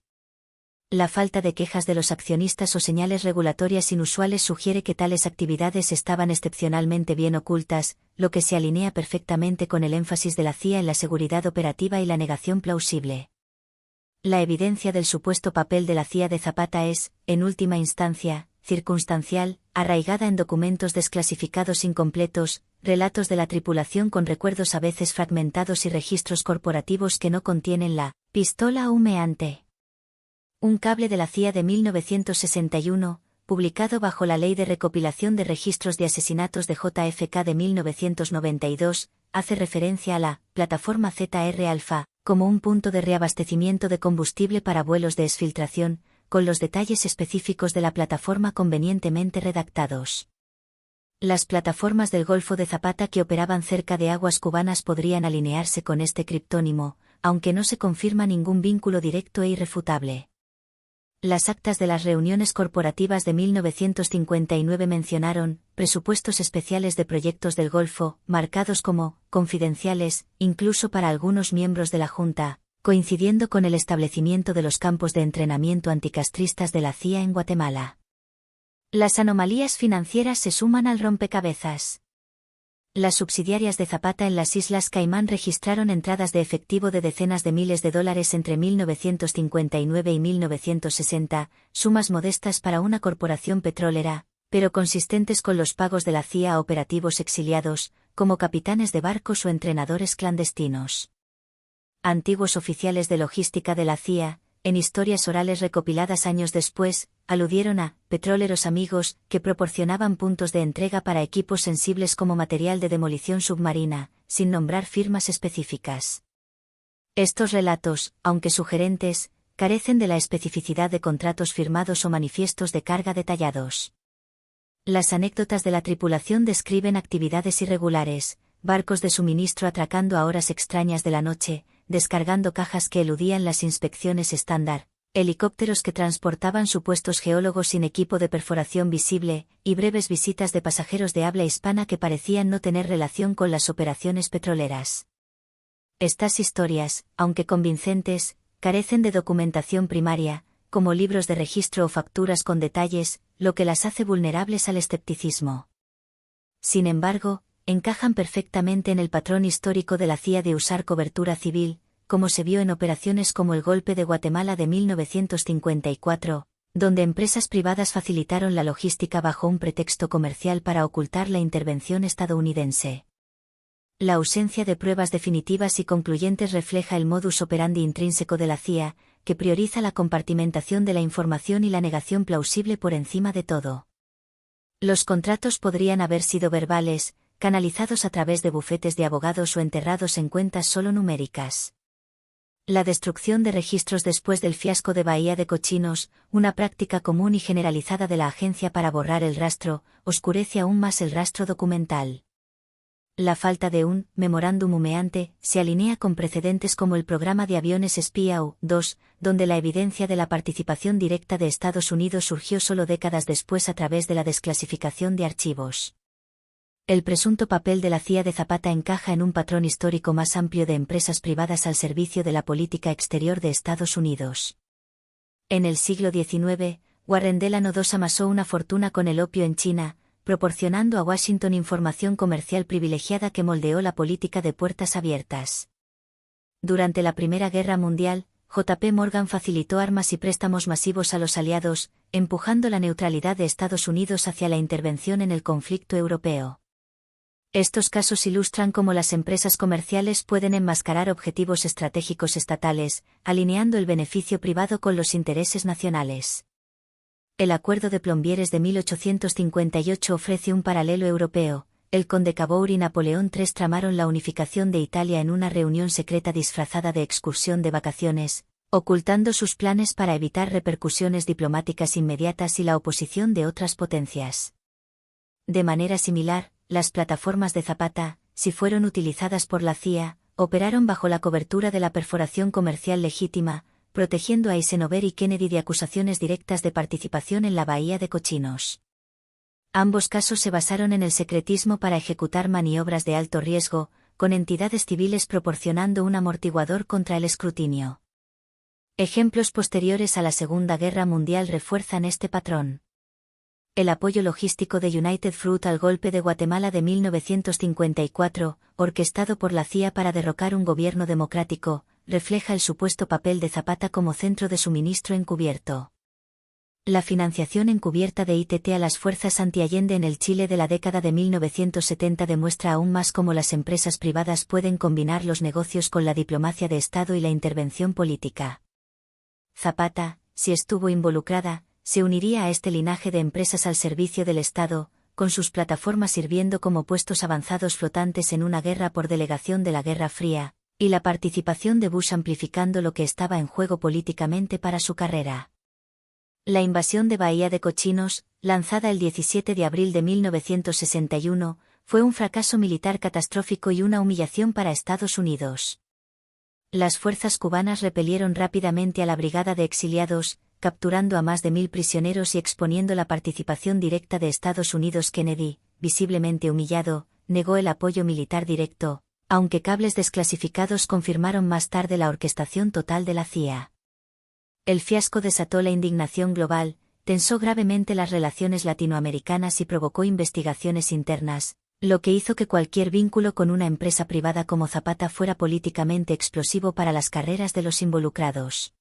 La falta de quejas de los accionistas o señales regulatorias inusuales sugiere que tales actividades estaban excepcionalmente bien ocultas, lo que se alinea perfectamente con el énfasis de la CIA en la seguridad operativa y la negación plausible. La evidencia del supuesto papel de la CIA de Zapata es, en última instancia, circunstancial, arraigada en documentos desclasificados incompletos, relatos de la tripulación con recuerdos a veces fragmentados y registros corporativos que no contienen la pistola humeante. Un cable de la CIA de 1961, publicado bajo la Ley de Recopilación de Registros de Asesinatos de JFK de 1992, hace referencia a la plataforma ZR-Alpha, como un punto de reabastecimiento de combustible para vuelos de exfiltración, con los detalles específicos de la plataforma convenientemente redactados. Las plataformas del Golfo de Zapata que operaban cerca de aguas cubanas podrían alinearse con este criptónimo, aunque no se confirma ningún vínculo directo e irrefutable. Las actas de las reuniones corporativas de 1959 mencionaron presupuestos especiales de proyectos del Golfo, marcados como confidenciales, incluso para algunos miembros de la Junta, coincidiendo con el establecimiento de los campos de entrenamiento anticastristas de la CIA en Guatemala. Las anomalías financieras se suman al rompecabezas. Las subsidiarias de Zapata en las Islas Caimán registraron entradas de efectivo de decenas de miles de dólares entre 1959 y 1960, sumas modestas para una corporación petrolera, pero consistentes con los pagos de la CIA a operativos exiliados, como capitanes de barcos o entrenadores clandestinos. Antiguos oficiales de logística de la CIA, en historias orales recopiladas años después, aludieron a petroleros amigos que proporcionaban puntos de entrega para equipos sensibles como material de demolición submarina, sin nombrar firmas específicas. Estos relatos, aunque sugerentes, carecen de la especificidad de contratos firmados o manifiestos de carga detallados. Las anécdotas de la tripulación describen actividades irregulares, barcos de suministro atracando a horas extrañas de la noche, descargando cajas que eludían las inspecciones estándar, helicópteros que transportaban supuestos geólogos sin equipo de perforación visible, y breves visitas de pasajeros de habla hispana que parecían no tener relación con las operaciones petroleras. Estas historias, aunque convincentes, carecen de documentación primaria, como libros de registro o facturas con detalles, lo que las hace vulnerables al escepticismo. Sin embargo, encajan perfectamente en el patrón histórico de la CIA de usar cobertura civil, como se vio en operaciones como el Golpe de Guatemala de 1954, donde empresas privadas facilitaron la logística bajo un pretexto comercial para ocultar la intervención estadounidense. La ausencia de pruebas definitivas y concluyentes refleja el modus operandi intrínseco de la CIA, que prioriza la compartimentación de la información y la negación plausible por encima de todo. Los contratos podrían haber sido verbales, canalizados a través de bufetes de abogados o enterrados en cuentas solo numéricas. La destrucción de registros después del fiasco de Bahía de Cochinos, una práctica común y generalizada de la agencia para borrar el rastro, oscurece aún más el rastro documental. La falta de un memorándum humeante se alinea con precedentes como el programa de aviones espía U-2, donde la evidencia de la participación directa de Estados Unidos surgió solo décadas después a través de la desclasificación de archivos. El presunto papel de la CIA de Zapata encaja en un patrón histórico más amplio de empresas privadas al servicio de la política exterior de Estados Unidos. En el siglo XIX, Warren Delano II amasó una fortuna con el opio en China, proporcionando a Washington información comercial privilegiada que moldeó la política de puertas abiertas. Durante la Primera Guerra Mundial, J. P. Morgan facilitó armas y préstamos masivos a los aliados, empujando la neutralidad de Estados Unidos hacia la intervención en el conflicto europeo. Estos casos ilustran cómo las empresas comerciales pueden enmascarar objetivos estratégicos estatales, alineando el beneficio privado con los intereses nacionales. El Acuerdo de Plombieres de 1858 ofrece un paralelo europeo. El conde Cavour y Napoleón III tramaron la unificación de Italia en una reunión secreta disfrazada de excursión de vacaciones, ocultando sus planes para evitar repercusiones diplomáticas inmediatas y la oposición de otras potencias. De manera similar, las plataformas de Zapata, si fueron utilizadas por la CIA, operaron bajo la cobertura de la perforación comercial legítima, protegiendo a Eisenhower y Kennedy de acusaciones directas de participación en la Bahía de Cochinos. Ambos casos se basaron en el secretismo para ejecutar maniobras de alto riesgo, con entidades civiles proporcionando un amortiguador contra el escrutinio. Ejemplos posteriores a la Segunda Guerra Mundial refuerzan este patrón. El apoyo logístico de United Fruit al golpe de Guatemala de 1954, orquestado por la CIA para derrocar un gobierno democrático, refleja el supuesto papel de Zapata como centro de suministro encubierto. La financiación encubierta de ITT a las fuerzas anti-Allende en el Chile de la década de 1970 demuestra aún más cómo las empresas privadas pueden combinar los negocios con la diplomacia de Estado y la intervención política. Zapata, si estuvo involucrada, se uniría a este linaje de empresas al servicio del Estado, con sus plataformas sirviendo como puestos avanzados flotantes en una guerra por delegación de la Guerra Fría, y la participación de Bush amplificando lo que estaba en juego políticamente para su carrera. La invasión de Bahía de Cochinos, lanzada el 17 de abril de 1961, fue un fracaso militar catastrófico y una humillación para Estados Unidos. Las fuerzas cubanas repelieron rápidamente a la brigada de exiliados, capturando a más de 1000 prisioneros y exponiendo la participación directa de Estados Unidos. Kennedy, visiblemente humillado, negó el apoyo militar directo, aunque cables desclasificados confirmaron más tarde la orquestación total de la CIA. El fiasco desató la indignación global, tensó gravemente las relaciones latinoamericanas y provocó investigaciones internas, lo que hizo que cualquier vínculo con una empresa privada como Zapata fuera políticamente explosivo para las carreras de los involucrados.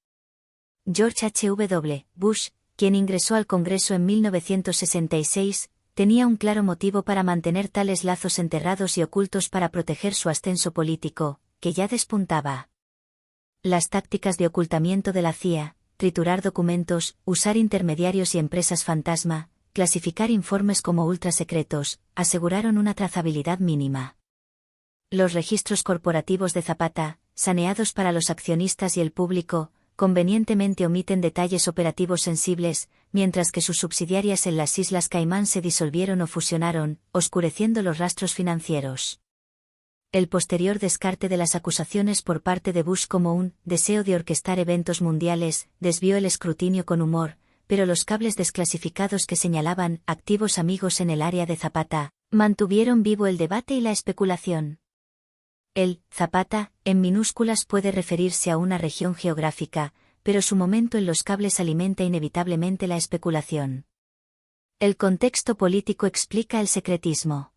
George H.W. Bush, quien ingresó al Congreso en 1966, tenía un claro motivo para mantener tales lazos enterrados y ocultos para proteger su ascenso político, que ya despuntaba. Las tácticas de ocultamiento de la CIA, triturar documentos, usar intermediarios y empresas fantasma, clasificar informes como ultrasecretos, aseguraron una trazabilidad mínima. Los registros corporativos de Zapata, saneados para los accionistas y el público, convenientemente omiten detalles operativos sensibles, mientras que sus subsidiarias en las Islas Caimán se disolvieron o fusionaron, oscureciendo los rastros financieros. El posterior descarte de las acusaciones por parte de Bush como un deseo de orquestar eventos mundiales desvió el escrutinio con humor, pero los cables desclasificados que señalaban activos amigos en el área de Zapata mantuvieron vivo el debate y la especulación. El Zapata, en minúsculas, puede referirse a una región geográfica, pero su momento en los cables alimenta inevitablemente la especulación. El contexto político explica el secretismo.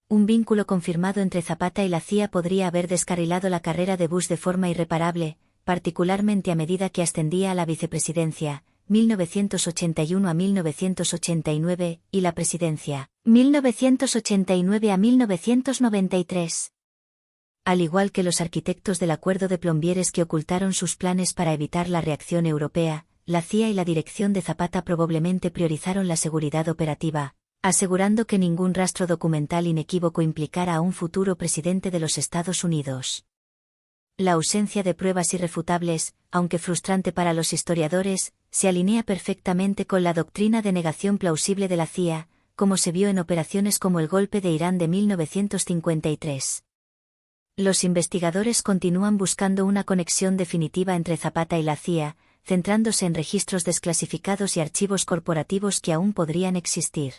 Un vínculo confirmado entre Zapata y la CIA podría haber descarrilado la carrera de Bush de forma irreparable, particularmente a medida que ascendía a la vicepresidencia, 1981 a 1989, y la presidencia, 1989 a 1993. Al igual que los arquitectos del Acuerdo de Plombieres que ocultaron sus planes para evitar la reacción europea, la CIA y la dirección de Zapata probablemente priorizaron la seguridad operativa, asegurando que ningún rastro documental inequívoco implicara a un futuro presidente de los Estados Unidos. La ausencia de pruebas irrefutables, aunque frustrante para los historiadores, se alinea perfectamente con la doctrina de negación plausible de la CIA, como se vio en operaciones como el golpe de Irán de 1953. Los investigadores continúan buscando una conexión definitiva entre Zapata y la CIA, centrándose en registros desclasificados y archivos corporativos que aún podrían existir.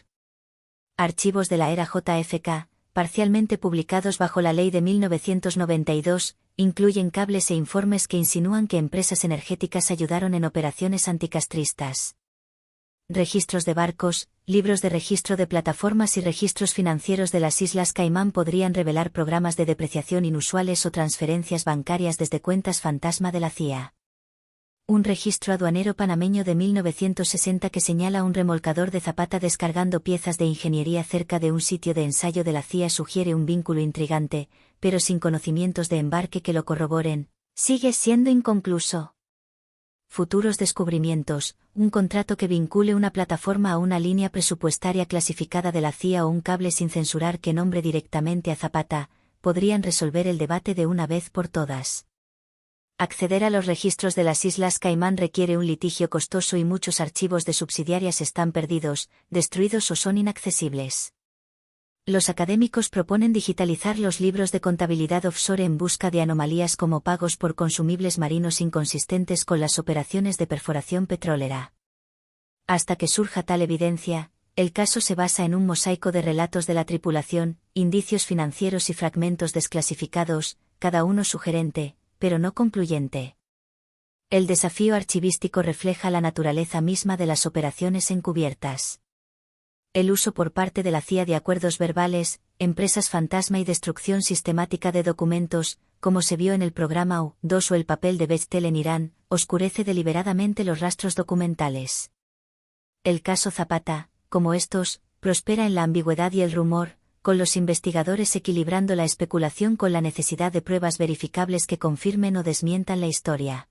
Archivos de la era JFK, parcialmente publicados bajo la ley de 1992, incluyen cables e informes que insinúan que empresas energéticas ayudaron en operaciones anticastristas. Registros de barcos, libros de registro de plataformas y registros financieros de las Islas Caimán podrían revelar programas de depreciación inusuales o transferencias bancarias desde cuentas fantasma de la CIA. Un registro aduanero panameño de 1960 que señala un remolcador de Zapata descargando piezas de ingeniería cerca de un sitio de ensayo de la CIA sugiere un vínculo intrigante, pero sin conocimientos de embarque que lo corroboren, sigue siendo inconcluso. Futuros descubrimientos, un contrato que vincule una plataforma a una línea presupuestaria clasificada de la CIA o un cable sin censurar que nombre directamente a Zapata, podrían resolver el debate de una vez por todas. Acceder a los registros de las Islas Caimán requiere un litigio costoso y muchos archivos de subsidiarias están perdidos, destruidos o son inaccesibles. Los académicos proponen digitalizar los libros de contabilidad offshore en busca de anomalías como pagos por consumibles marinos inconsistentes con las operaciones de perforación petrolera. Hasta que surja tal evidencia, el caso se basa en un mosaico de relatos de la tripulación, indicios financieros y fragmentos desclasificados, cada uno sugerente, pero no concluyente. El desafío archivístico refleja la naturaleza misma de las operaciones encubiertas. El uso por parte de la CIA de acuerdos verbales, empresas fantasma y destrucción sistemática de documentos, como se vio en el programa U-2 o el papel de Bechtel en Irán, oscurece deliberadamente los rastros documentales. El caso Zapata, como estos, prospera en la ambigüedad y el rumor, con los investigadores equilibrando la especulación con la necesidad de pruebas verificables que confirmen o desmientan la historia.